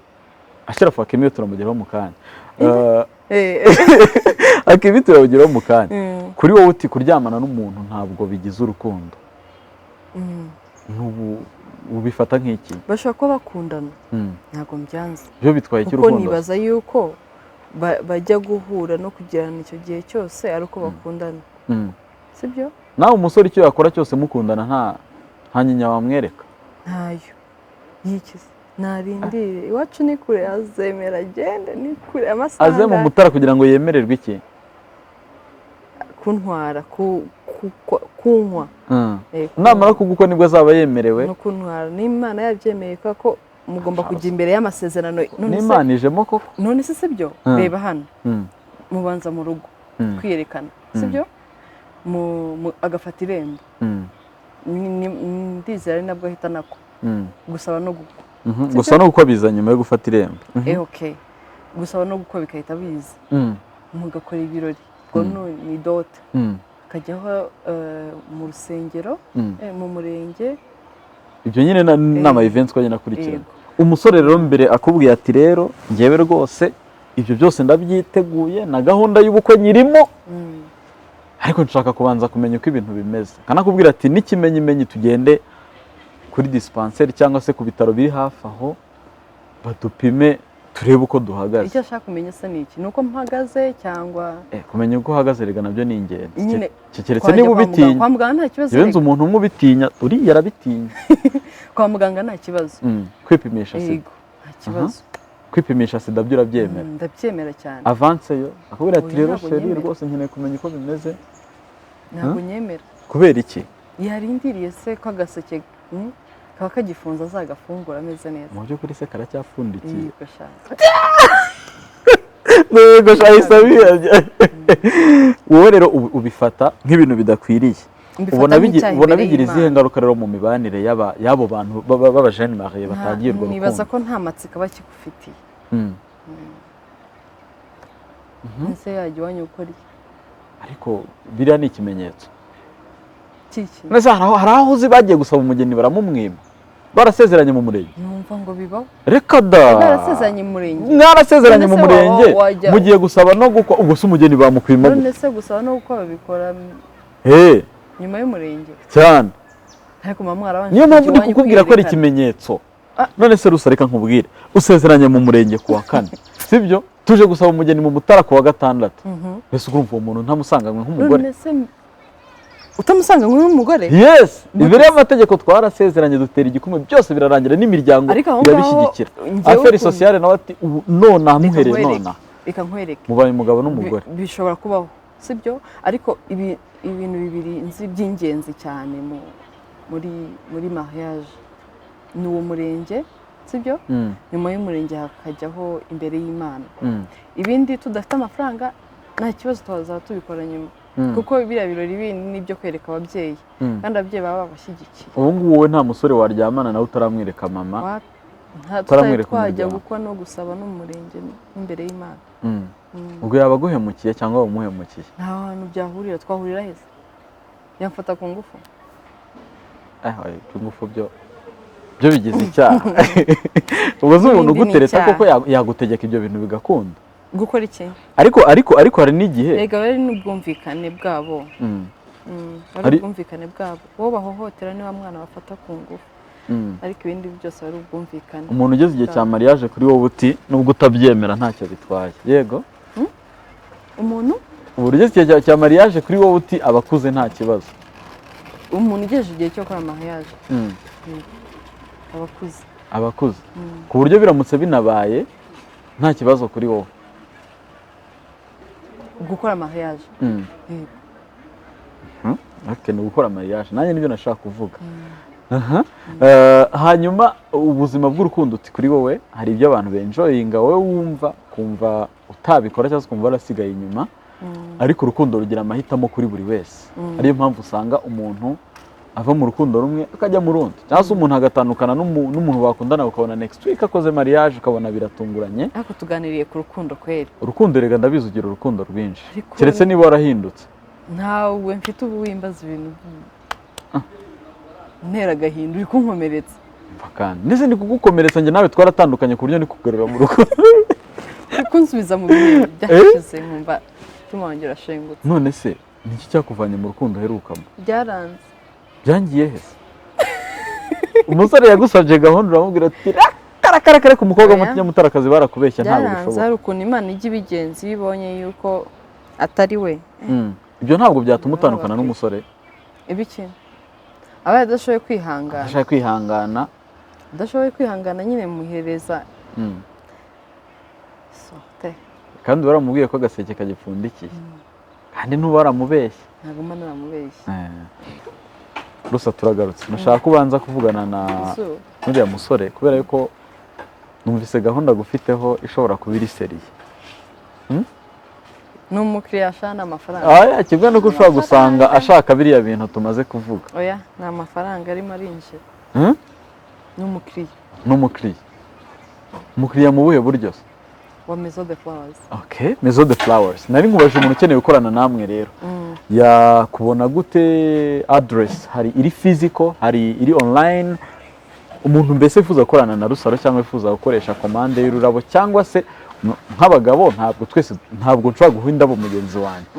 ashirafu akemiyo turamugeraho mu kanya. Akemi turamugeraho mu kanya. Kuri wowe uti kuryamana n'umuntu ntabwo bigize urukundo, ubifata nk'iki? Bashobora kuba bakundana, ntabwo mbyanze. Byo bitwaye iki urukundo? Kuko nibaza yuko bajya guhura no kugirana icyo gihe cyose ari uko bakundana, sibyo? Nawe umusore icyo yakora cyose mukundana nta nyinya wamwereka? ntayo yikize narindire iwacu ni kure azemera agende ni kure amasaha aze mu Mutara kugira ngo yemererwe iki? kuntwara kunywa namara kuguko nibwo azaba yemerewe no kuntwara n'Imana yabyemeye ko mugomba kujya imbere y'amasezerano n'Imana ijemo koko none se sibyo reba hano mubanza mu rugo kwiyerekana sibyo agafata irembo ndizera ari nabwo ahita nako gusaba no gukwa gusa no gukwa biza nyuma yo gufata irembo okay gusaba no gukwa bikahita biza mugakora ibirori ngo ni dote kajyaho mu rusengero mu murenge ibyo nyine n'ama events twagenda kurikirana umusore rero mbere akubwiye ati rero ngewe rwose ibyo byose ndabyiteguye na gahunda y'ubukwe nyirimo ariko nshaka kubanza kumenya uko ibintu bimeze kanakubwira ati n'ikimenyimenyi tugende kuri dispensaire cyangwa se ku bitaro biri hafi aho badupime turebe uko duhagaze. Icyo ashaka kumenya se ni iki nuko mpagaze cyangwa kumenya uko uhagaze rega nabyo ni ingenzi keretse niba ubitinya kwa muganga nta kibazo yenze umuntu umubitinya uri yarabitinya kwa muganga nta kibazo kwipimisha sida nta kibazo kwipimisha sida byo urabyemera ndabyemera cyane avance yo akubwira ati rero sheri rwose nkeneye kumenya uko bimeze ntabwo nyemera kubera iki yarindiriye se ko agaseke kaba kagifunza azagafungura ameze neza mu by'ukuri se karacyapfundikiye yego shayisabira wowe rero ubifata nk'ibintu bidakwiriye ubona bigira izihe ngaruka rero mu mibanire y'abo bantu baba jeune marié batagiye urwo rukundo nibaza ko nta matsiko bakigufitiye ese yajya iwanyu ukora iki ariko biriya ni ikimenyetso kiki neza hari aho uzi bagiye gusaba umugeni baramumwima barasezeranye mu murenge numva ngo bibaho reka da barasezeranye mu murenge mwarasezeranye mu murenge mugiye gusaba no gukwa ubwo se umugeni bamukwima none se gusaba no gukwa babikora nyuma y'umurenge cyane ariko mama mwarabanje niyo mpamvu ndi kukubwira ko ari ikimenyetso none se rusa reka nkubwire usezeranye mu murenge kuwa 4 sibyo tuje gusaba umugeni mu Mutara kuwa 6 ese urumva uwo muntu ntamusanganywe nk'umugore none se utamusanganywe nk'umugore yes imbere y'amategeko twarasezeranye dutera igikumwe byose birarangira n'imiryango irabishyigikira affaire sociale nawe ati nona amuhere nona reka nkwereke mubaye umugabo n'umugore bishobora kubaho sibyo ariko ibintu bibiri nzi by'ingenzi cyane muri mariage ni uwo murenge sibyo nyuma y'umurenge hakajyaho imbere y'Imana ibindi tudafite amafaranga nta kibazo twazaba tubikora nyuma kuko biriya birori bindi nibyo kwereka ababyeyi kandi ababyeyi baba babashyigikiye ubu ngubu wowe nta musore waryamana nawe utaramwereka mama twajya gukwa no gusaba n'umurenge imbere y'Imana ubwo yaba aguhemukiye cyangwa wamuhemukiye nta hantu byahurira twahurira heza yamfata ku ngufu ingufu byo bigize icyaha ubwo se umuntu ugutereta koko yagutegeka ibyo bintu bigakunda gukora iki ariko hari n'igihe rega bari n'ubwumvikane bwabo bari ubwumvikane bwabo wowe bahohotera niba mwana bafata ku ngufu ariko ibindi byose bari ubwumvikane umuntu ugeze igihe cya mariage kuri wowe uti nubwo utabyemera ntacyo bitwaye yego umuntu ugeze igihe cya mariage kuri wowe uti abakuze nta kibazo umuntu ugejeje igihe cyo gukora mariage abakuze ku buryo biramutse binabaye nta kibazo kuri wowe gukora mariage ni gukora mariage nanjye nibyo nashaka kuvuga hanyuma ubuzima bw'urukundo uti kuri wowe hari ibyo abantu benjoyinga wowe wumva kumva utabikora cyangwa kumva warasigaye inyuma ariko urukundo rugira amahitamo kuri buri wese ariyo mpamvu usanga umuntu ava mu rukundo rumwe akajya mu rundi cyangwa se umuntu agatandukana n'umuntu bakundana ukabona next week akoze mariage ukabona biratunguranye ariko tuganiriye ku rukundo kweri urukundo rega ndabizi ugira urukundo rwinshi keretse niba warahindutse ntawe mfite ubu wimbaza ibintu ntera agahinda uri kunkomeretsa kandi ndetse ndi kugukomeretsa njye nawe twaratandukanye ku buryo ndi kugarura mu rugo kunsubiza mu bintu byashize nkumva tumwongera ashengutse none se niki cyakuvanye mu rukundo herukamo byaranze byangiye hese umusore yagusabye gahunda uramubwira ati karakara ku mukobwa mutarakazi barakubeshya ntabwo bishoboka hari ukuntu Imana ijya ibigenza ibonye yuko atari we ibyo ntabwo byatuma utandukana n'umusore ibiki abaye adashoboye kwihangana ashaka kwihangana adashoboye kwihangana nyine muhereza sorte kandi waramubwiye ko agaseke kagipfundikiye kandi ntubaramubeshye ntabwo mba naramubeshye Rusa turagarutse nashaka kubanza kuvugana na n'uriya musore kubera yuko numvise gahunda gufiteho ishobora kuba iri seriye n'umukiriya ashana amafaranga kimwe nuko ushobora gusanga ashaka biriya bintu tumaze kuvuga oya ni amafaranga arimo arinjira n'umukiriya umukiriya mu buhe buryo se wa Maison de Flowers Maison de Flowers nari nkubaje umuntu ukeneye gukorana namwe rero yakubona gute address hari iri physical hari iri online umuntu mbese yifuza gukorana na Rusaro cyangwa yifuza gukoresha commande y'ururabo cyangwa se nk'abagabo ntabwo nshobora guha indabo mugenzi wanjye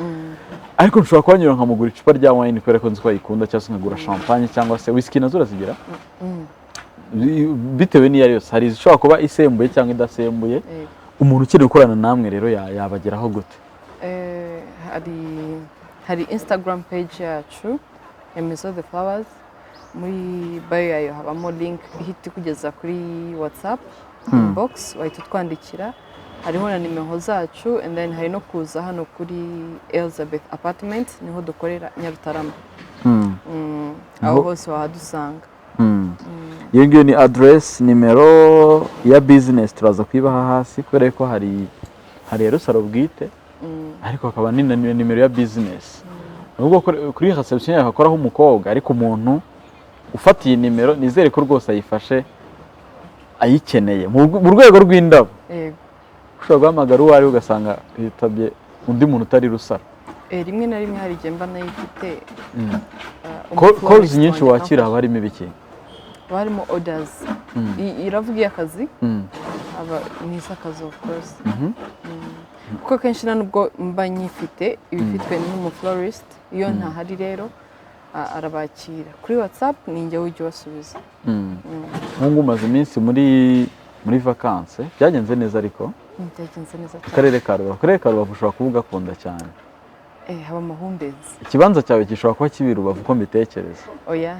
ariko nshobora kubanyura nkamugura icupa rya wine kubera ko nzi ko ayikunda cyangwa se nkagura champagne cyangwa se whisky nazo urazigira bitewe n'iyo ari yose hari izishobora kuba isembuye cyangwa idasembuye umuntu ukeneye gukorana namwe rero yabageraho gute hari Instagram page yacu ya Maison de Flowers muri bio yayo habamo link ihita kugeza kuri WhatsApp inbox wahita twandikira hariho na nimero zacu and then hari no kuza hano kuri Elizabeth apartment niho dukorera Nyarutarama aho hose wahadusanga iyo ngiyo ni address nimero ya business turaza kwibaha hasi kubera ko hari Rusaro bwite ariko hakaba ni nimero ya business nubwo kuri reception yaho hakoraho umukobwa ariko umuntu ufatiye nimero nizere ko rwose ayifashe ayikeneye mu rwego rw'indabo ushobora guhamagara uwo ari ugasanga yitabye undi muntu utari Rusaro rimwe na rimwe hari igihe mba nayifite calls nyinshi wakira haba harimo ibiki harimo orders iravugiye akazi aba n'isakazo of course kuko kenshi nubwo mba nyifite ibifitwe n'umuflorist iyo ntahari rero arabakira kuri WhatsApp ninjye ujye wasubiza nk'ubu umaze iminsi muri vacances byagenze neza ariko byagenze neza akarere ka Rubavu ushobora kuvuga akunda cyane haba amahumbezi ikibanza cyawe gishobora kuba kibi Rubavu uko mbitekereza oya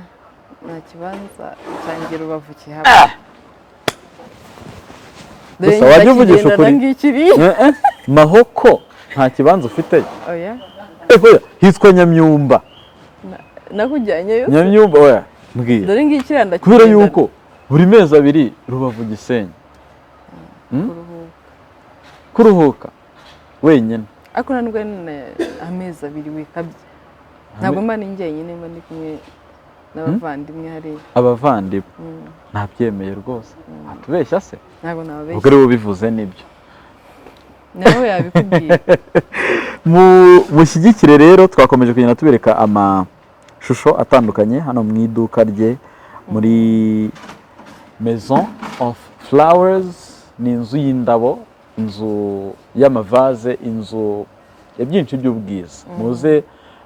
nta kibanza cyanjye Rubavu kihaba gusa wajya uvugisha ukuri mahoko nta kibanza ufite oya hitwa Nyamyumba nakujyanye yose Nyamyumba oya mbwira dore ngiki randa kubera yuko buri mezi abiri Rubavu Gisenyi kuruhuka wenyine ariko nandwe amezi abiri wikabye ntabwo mba ninjyenyine mba ndi kumwe n'abavandimwe hariya abavandimwe ntabyemeye rwose atubeshya se ntabwo nababeshya ubwo rero bivuze nibyo nawe yabikubwiye mushyigikire rero twakomeje kugenda tubereka amashusho atandukanye hano mu iduka rye muri Maison of Flowers ni inzu y'indabo inzu y'amavaze inzu ya byinshi by'ubwiza muze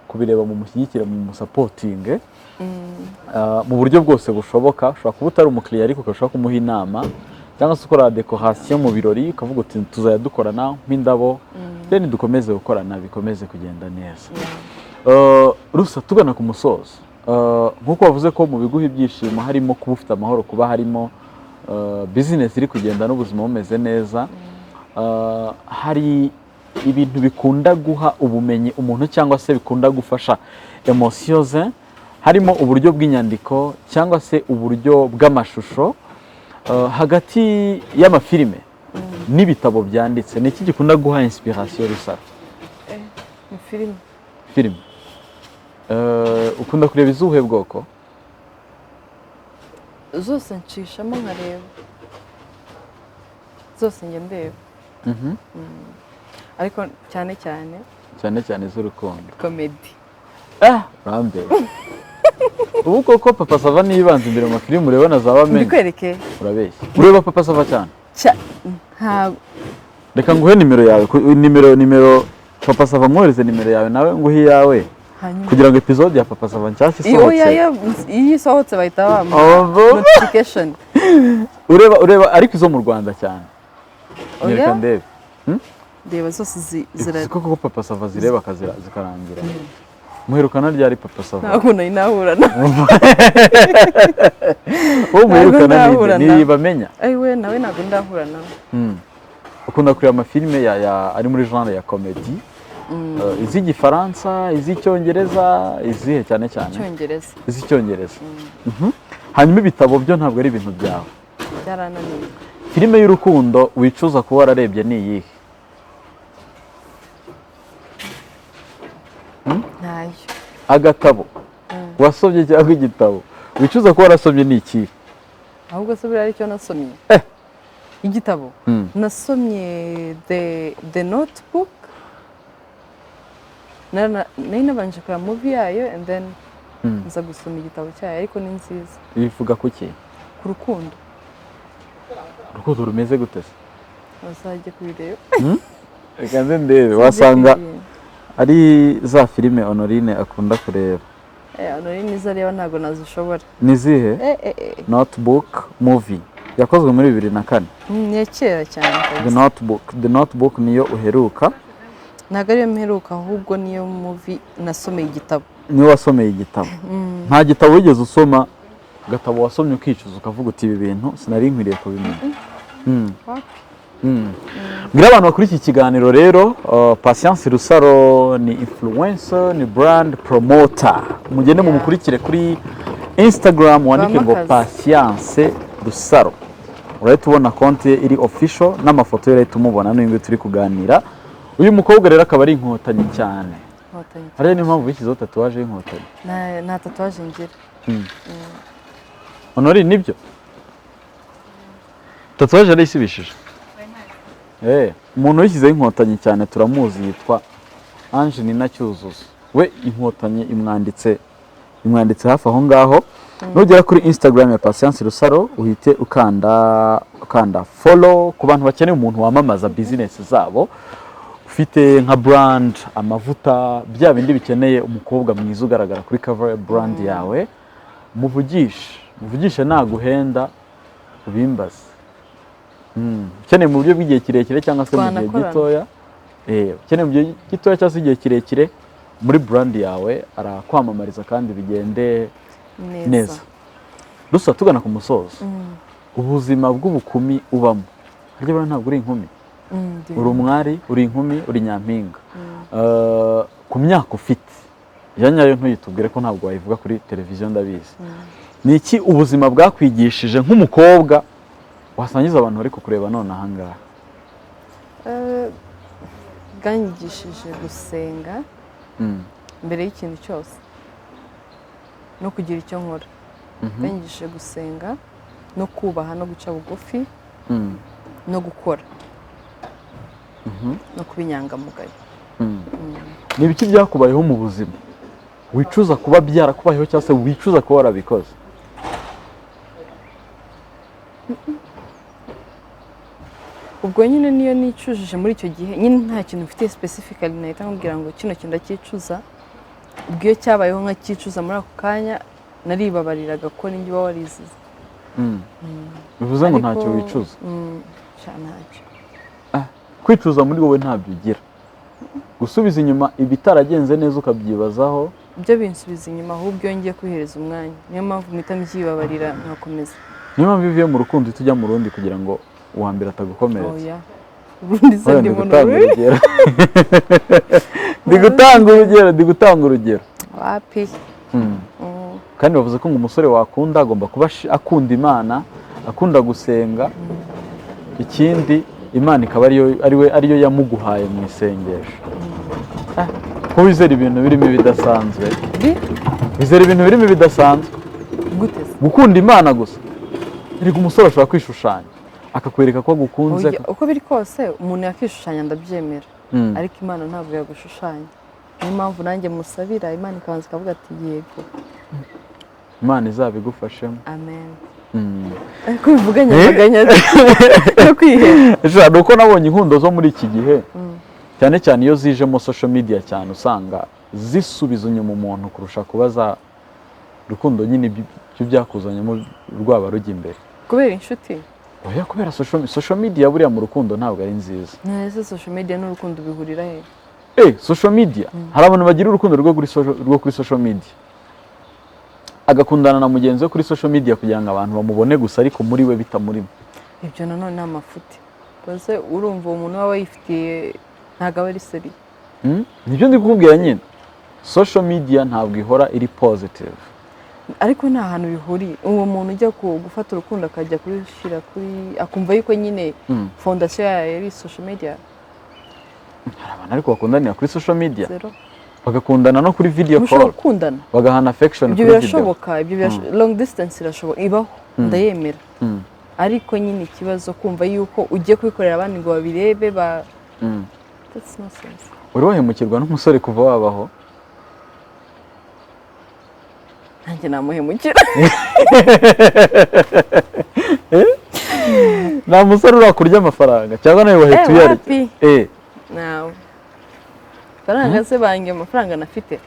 kubireba mu mushyigikire mu musapotinge mu buryo bwose bushoboka ushobora kuba utari umukiriya ariko ukashobora kumuha inama cyangwa se ukora decoration mu birori ukavuga uti tuzajya dukorana nk'indabo then dukomeze gukorana bikomeze kugenda neza Rusa tugana ku musozo nk'uko wavuze ko mu biguha ibyishimo harimo kuba ufite amahoro kuba harimo business iri kugenda n'ubuzima bumeze neza hari ibintu bikunda guha ubumenyi umuntu cyangwa se bikunda gufasha emotions harimo uburyo bw'inyandiko cyangwa se uburyo bw'amashusho hagati y'amafilime n'ibitabo byanditse ni iki gikunda guha inspiration Rusaro ni filime ukunda kureba izuhe bwoko zose nshishamo nkareba zose njye ndeba ariko cyane z'urukundo comedy rambe ubu koko Papa Sava nibanze imbere mu filime ureba na zaba menye ndikwereke urabeshya ureba Papa Sava cyane ntabwo reka nguhe nimero yawe nimero Papa Sava mwohereze nimero yawe nawe nguhe iyawe kugira ngo episode ya Papa Sava nshyashya isohotse iyo isohotse bahita bamuha notification ureba ariko izo mu Rwanda cyane reka ndebe ndeba zose zirareba kuko Papa Sava zireba zikarangira muherukana ryari papa sava ntabwo nari nahura nawe wowe muherukana ni bamenya ayiwe nawe ntabwo ndahura nawe ukunda kureba amafilime ari muri genre ya comedy iz'igifaransa iz'icyongereza izihe cyane cyane iz'icyongereza hanyuma ibitabo byo ntabwo ari ibintu byawe byarananiye filime y'urukundo wicuza kuba wararebye ni iyihe ntayo agatabo wasomye cyangwa igitabo wicuza kuba warasomye ni ikihe ahubwo se buriya aricyo nasomye igitabo nasomye the notebook nari nabanje kureba movie yayo and then nza gusoma igitabo cyayo ariko ni nziza bivuga ku ki ku rukundo rumeze gute se bazajya kubireba reka nze ndebe wasanga ari za filime Honorine akunda kureba Honorine izo areba ntabwo nazishobora ni zihe notebook movie yakozwe muri 2004 ni kera cyane the notebook niyo uheruka ntabwo ariyo mperuka ahubwo niyo movie nasomeye igitabo niyo wasomeye igitabo nta gitabo wigeze usoma gatabo wasomye ukicuza ukavuga uti ibi bintu sinari nkwiriye kubimenya mbwira abantu bakuri iki kiganiro rero Patience Rusaro ni influencer ni brand promoter mugende mumukurikire kuri Instagram wandike ngo Patience Rusaro urahita ubona konti iri official n'amafoto ye urahita umubona n'ibintu turi kuganira uyu mukobwa rero akaba ari inkotanyi cyane hariya niyo mpamvu bishyizeho tatuwaje y'inkotanyi nta tatuwaje ngira Honorine nibyo tatuwaje arayisibishije umuntu wishyizeho inkotanyi cyane turamuzi yitwa Angelina Cyuzuzo we inkotanyi imwanditse hafi aho ngaho nugera kuri Instagram ya Patience Rusaro uhite ukanda follow ku bantu bakeneye umuntu wamamaza business zabo ufite nka brand amavuta bya bindi bikeneye umukobwa mwiza ugaragara kuri cover ya brand yawe muvugishe naguhenda ubimbaze ukeneye mu buryo bw'igihe kirekire cyangwa se mu gihe gitoya ukeneye mu gihe gitoya cyangwa se igihe kirekire muri brand yawe arakwamamariza kandi bigende neza rusa tugana ku musozo ubuzima bw'ubukumi ubamo harya ntabwo uri inkumi uri umwari uri inkumi uri nyampinga ku myaka ufite nyayo ntuyitubwire ko ntabwo wayivuga kuri televiziyo ndabizi ni iki ubuzima bwakwigishije nk'umukobwa wasangiza abantu bari kukureba none aha ngaha bwanyigishije gusenga mbere y'ikintu cyose no kugira icyo nkora bwanyigishije gusenga no kubaha no guca bugufi no gukora no kuba inyangamugayo ni ibiki byakubayeho mu buzima wicuza kuba byarakubayeho cyangwa se wicuza kuba warabikoze ubwo nyine niyo nicujije muri icyo gihe nyine nta kintu mfite specifically nahita nkubwira ngo kino kintu ndacyicuza ubwo iyo cyabayeho nkacyicuza muri ako kanya naribabariraga ko ninjye uba warizize bivuze ngo ntacyo wicuza ntacyo kwicuza muri wowe ntabyo ugira gusubiza inyuma ibitaragenze neza ukabyibazaho ibyo binsubiza inyuma ahubwo iyo ngiye kwihereza umwanya niyo mpamvu mpita mbyibabarira nkakomeza niyo mpamvu iyo uvuye mu rukundo uhita ujya mu rundi kugira ngo uwa mbere atagukomeretsa ubundi se ndi muntu ndi gutanga urugero wapi kandi bavuze ko ngo umusore wakunda agomba kuba akunda Imana akunda gusenga ikindi Imana ikaba ariyo yamuguhaye mu isengesho ko wizera ibintu birimo ibidasanzwe wizera ibintu birimo ibidasanzwe gukunda Imana gusa ariko umusore ashobora kwishushanya akakwereka ko agukunze uko biri kose umuntu yakishushanya ndabyemera ariko Imana ntabwo yagushushanya niyo mpamvu nanjye musabira Imana ikabanza ikavuga ati yego Imana izabigufashemo amen ariko bivuganye amaganya no kwihera nuko nabonye inkundo zo muri iki gihe cyane cyane iyo zijemo social media cyane usanga zisubiza inyuma umuntu kurusha kubaza rukundo nyine ibyo byakuzanyemo rwaba rujya imbere kubera inshuti kubera social media buriya mu rukundo ntabwo ari nziza nese social media n'urukundo bihurira he social media hari abantu bagira urukundo rwo kuri social media agakundana na mugenzi we kuri social media kugira ngo abantu bamubone gusa ariko muri we bitamurimo. Ibyo nanone ni amafuti bose urumva umuntu waba yifitiye ntago aba ari seri. Nibyo ndi kukubwira nyine social media ntabwo ihora iri positive ariko nta hantu bihuriye. Uwo muntu ujya gufata urukundo akajya kurishira kuri akumva yuko nyine fondation yayo ari social media. Hari abantu ariko bakundanira kuri social media Zero. bagakundana no kuri video call bagahana affection kuri video. Ibyo birashoboka, ibyo long distance irashoboka ibaho ndayemera. Ariko nyine ikibazo kumva yuko ugiye kwikorera abandi ngo babirebe that's nonsense. Uri wahemukirwa n'umusore kuva wabaho? Nanjye namuhemukira. Nta musore urakurya amafaranga cyangwa nawe wahita uyarya? Nawe faranga se bange amafaranga nafite.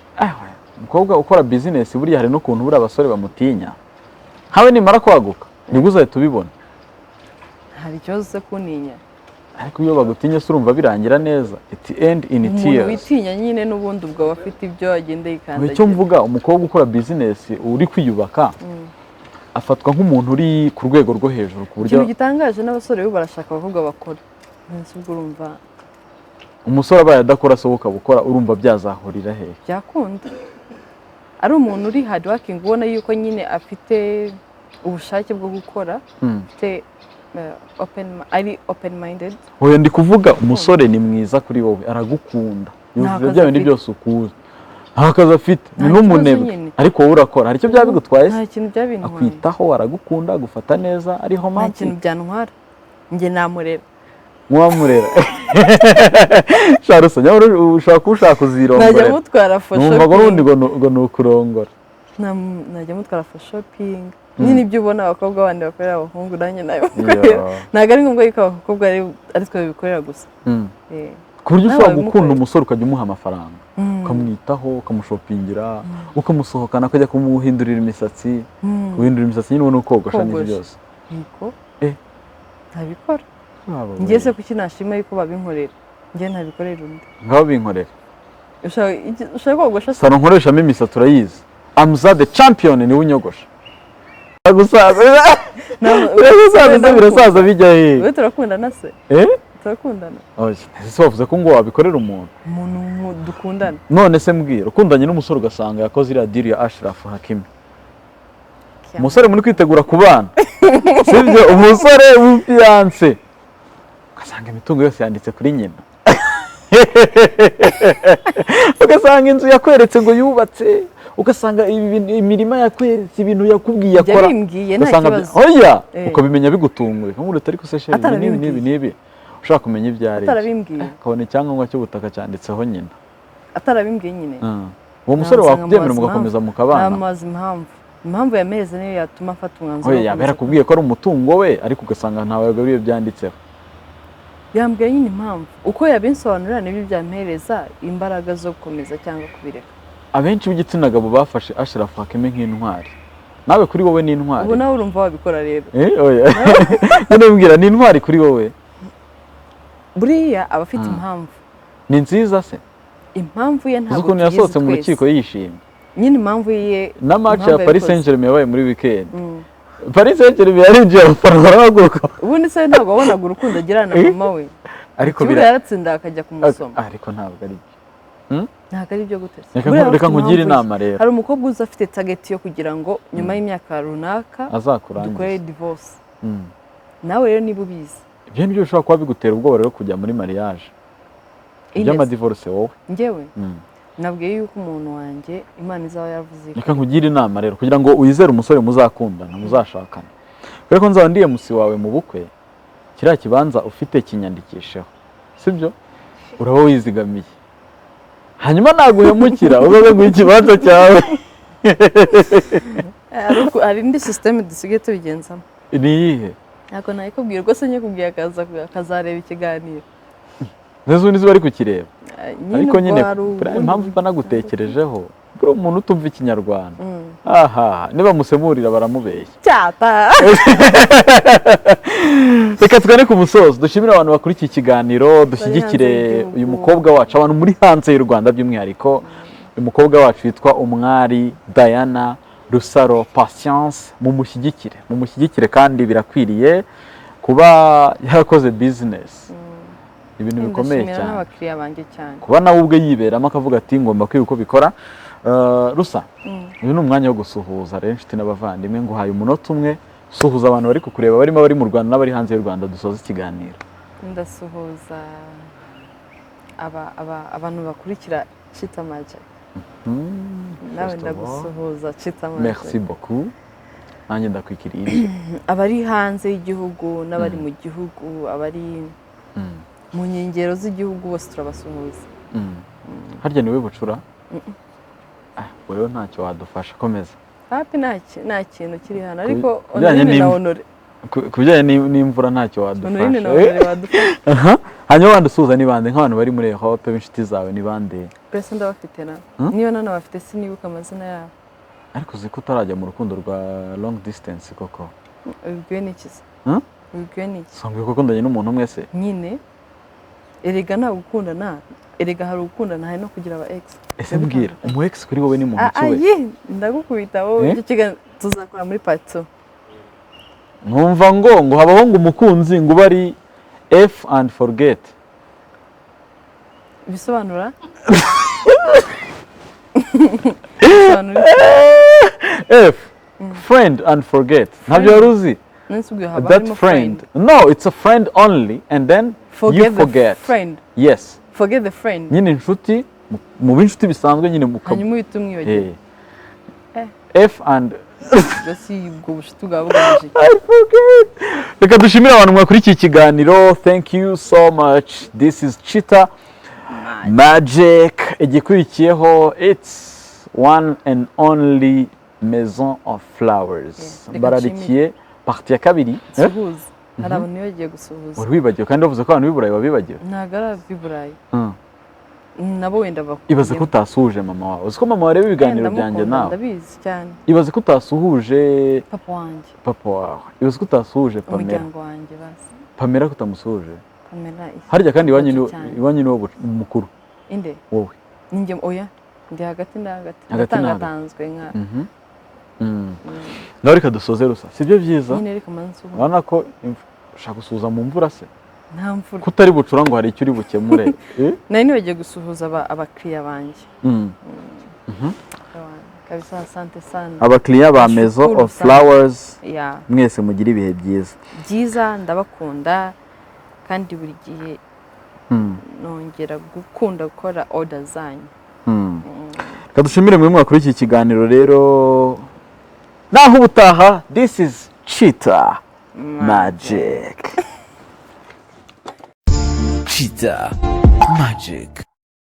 Umukobwa ukora business buriya hari no kuntu buri abasore bamutinya. Hawe nimara kwaguka nibwo uzahita ubibona. Hari ikibazo se kuninya. Ariko iyo bagutinya se urumva birangira neza. It end in tears. Umuntu witinya nyine n'ubundi ubwo bafite ibyo agenda yikandagira. Icyo mvuga umukobwa ukora business uri kwiyubaka afatwa nk'umuntu uri ku rwego rwo hejuru ku buryo ikintu gitangaje n'abasore bo barashaka abakobwa bakora. Nzi urumva umusore abaye adakora sohoka bukora urumva byazahurira he? Byakunda. Ari umuntu uri hard working ubona yuko nyine afite ubushake bwo gukora, afite open minded. Hoya ndi kuvuga umusore ni mwiza kuri wowe aragukunda. Yumva bya bindi byose ukuza. Nta kazi afite ni n'umunebwe ariko wowe urakora. Hari icyo byabigutwaye? Nta kintu byabintwaye. Akwitaho aragukunda agufata neza ari romantic. Nta kintu byantwara. Nge namurera. Mwamurera. Sharuso nyamara ushaka kuzirongora. Najya mutwara for shopping. Numva urundi ngo nukurongora. Najya mutwara for shopping. Nyine ibyo ubona abakobwa bandi bakorera abahungu nanjye nayo. Ntago ari ngombwa yuko abakobwa ari twe bikorera gusa. Ku buryo ushobora gukunda umusore ukajya umuha amafaranga ukamwitaho ukamushopingira ukamusohokana akajya kumuhindurira imisatsi guhindura imisatsi nyine ubona ukogosha n'ibyo byose. Yego ntabikora. Ngiye se kuki nashima yuko babinkorera ngiye ntabikorera undi. Ngabo binkorera ushaka kogosha sano nkoreshamo imisatsi urayizi. Amza the champion ni unyogosha gusaza gusaza birasaza bijya he? Wewe turakundana se? Turakundana. Ese wavuze ko ngo wabikorera umuntu dukundana. None se mbwira ukundanye n'umusore ugasanga yakoze iriya deal ya Ashraf Hakimi. Umusore muri kwitegura kubana sibyo umusore w'fiance ugasanga imitungo yose yanditse kuri nyina. Ugasanga inzu yakweretse ngo yubatse ugasanga imirima yakweretse ibintu yakubwiye akora. Ugasanga oya ukabimenya bigutunguye nk'umuntu ariko se sheri nibi ushaka kumenya ibyo ari. Akabona icyangombwa cy'ubutaka cyanditseho nyina. Atarabimbwiye nyine. Uwo musore wakubyemera mugakomeza mukabana. Amazi impamvu yameze niyo yatuma afata umwanzuro. Oya yabera kubwiye ko ari umutungo we ariko ugasanga ntawe yagaburiye byanditseho. Yambwiye nyine impamvu uko yabinsobanurira n'ibyo byampereza imbaraga zo gukomeza cyangwa kubireka. Abenshi b'igitsina gabo bafashe Ashraf Hakimi nk'intwari. Nawe kuri wowe ni intwari. Ubu nawe urumva wabikora rero. Oya. None mbwira ni intwari kuri wowe. Buriya aba afite impamvu. Ni nziza se? Impamvu ye ntabwo ukuntu yasohotse mu rukiko yishimye. Nyine impamvu ye na match ya Paris Saint-Germain yabaye muri weekend. Paris Saint-Germain yarinjiye abafana barahaguruka. Ubundi se ntabwo wabonaga urukundo agirana na mama we. Ariko yaratsinda akajya kumusoma. Ariko ntabwo ari ntabwo ari byo gutese. Reka nkugire inama rero. Hari umukobwa uza afite target yo kugira ngo nyuma y'imyaka runaka azakurangiza dukore divorce. Nawe rero niba ubizi. Ibyo nibyo bishobora kuba bigutera ubwoba rero kujya muri mariage. Ibyama divorce wowe. Njyewe nabwiye yuko umuntu wanjye Imana izaba yavuze. Reka nkugire inama rero kugira ngo uyizere umusore muzakundana muzashakana. Kuko nzaba ndiye musi wawe mu bukwe kiriya kibanza ufite kinyandikisheho. Sibyo? Uraba wizigamiye. Hanyuma naguhemukira ubaze ngo ikibanza cyawe. Ari indi system dusigaye tubigenzamo. Ni iyihe? Nako nayikubwira rwose nye kubwiye akazareba ikiganiro. Nezo nizo bari kukireba. Ariko nyine impamvu mba nagutekerejeho bro umuntu utumva ikinyarwanda aha niba musemurira baramubeshya cyata. reka tugane ku musozo dushimire abantu bakurikiye ikiganiro dushyigikire uyu mukobwa wacu abantu muri hanze y'u Rwanda by'umwihariko uyu mukobwa wacu witwa umwari Diana Rusaro Patience mumushyigikire kandi birakwiriye kuba yarakoze business ibintu bikomeye cyane n'abakiriya banjye cyane kuba nawe ubwe yiberamo akavuga ati ngomba kwiga uko bikora. Rusa uyu ni umwanya wo gusuhuza rero inshuti n'abavandimwe ngo uhaye umunota umwe suhuza abantu bari kukureba barimo bari mu Rwanda n'abari hanze y'u Rwanda dusoza ikiganiro. Ndasuhuza abantu bakurikira CHiTA MAGiC. Nawe ndagusuhuza CHiTA MAGiC. Merci beaucoup. Nanjye ndakwikiriye. Abari hanze y'igihugu n'abari mu gihugu abari mu nkengero z'igihugu bose turabasuhuza. Harya niwe bucura? Wewe ntacyo wadufasha komeza. Happy nta kintu kiri hano ariko onurine na honore. Kubijyanye n'imvura ntacyo wadufasha. Onurine na honore wadufasha. Hanyuma wandusuhuza ni bande nk'abantu bari muri Europe b'inshuti zawe ni bande? Pesa ndabafite na. Niyo nana bafite sinibuka amazina yabo. Ariko ziko utarajya mu rukundo rwa long distance koko. Ubwiwe n'ikiza. Ubwiwe n'iki? Sambwe koko ndanye n'umuntu umwe se. Nyine erega nta gukundana erega hari gukundana hari no kugira aba ex. Ese mbwira umu ex kuri wowe ni muntu ki we? Ayi ndagukubita wowe icyo kiga tuzakora muri part 2. Numva ngo habaho ngo umukunzi ngo bari F and forget. Bisobanura? F friend and forget. Ntabyo waruzi? That friend. No, it's a friend only and then you forget. Friend. Yes. Forget the friend. Nyine inshuti mu binshuti bisanzwe nyine mu hanyuma uhita umwibagiwe. F and Gasi ubwo bushuti bwabugamije. I forget. Reka dushimire abantu mwakurikiye ikiganiro. Thank you so much. This is CHiTA MAGiC. Igikurikiyeho it's one and only Maison of Flowers. Bararikiye partie ya kabiri. Suhuza. Hari abantu bagiye gusuhuza. Wari wibagiwe kandi bavuze ko abantu b'Iburayi babibagiwe. Ntago ari ab'Iburayi. Nabo wenda bakuru. Ibaze ko utasuhuje mama wawe. Uzi ko mama wareba ibiganiro byanjye nawe. Ndabizi cyane. Ibaze ko utasuhuje papa wanjye. Papa wawe. Ibaze ko utasuhuje Pamela. Umuryango wanjye basi. Pamela ko utamusuhuje. Pamela. Harya kandi iwanyu ni wowe mukuru. Inde? Wowe. Ninjye oya. Ndi hagati. Ndatangatanzwe nka. Nawe reka dusoze Rusa. Sibyo byiza? Nyine reka mansuhuza. Urabona ko ushaka gusuhuza mu mvura se? Nta mvura. Kutari bucura ngo hari icyo uri bukemure. Nari nibagiye gusuhuza abakiriya banjye. Kabisa asante sana. Abakiriya ba Maison of Flowers. Yeah. Mwese mugira ibihe byiza. Byiza ndabakunda kandi buri gihe nongera gukunda gukora order zanyu. Kadushimire mwe mwakuri iki kiganiro rero. Naho ubutaha, this is CHiTA MAGiC. CHiTA MAGiC.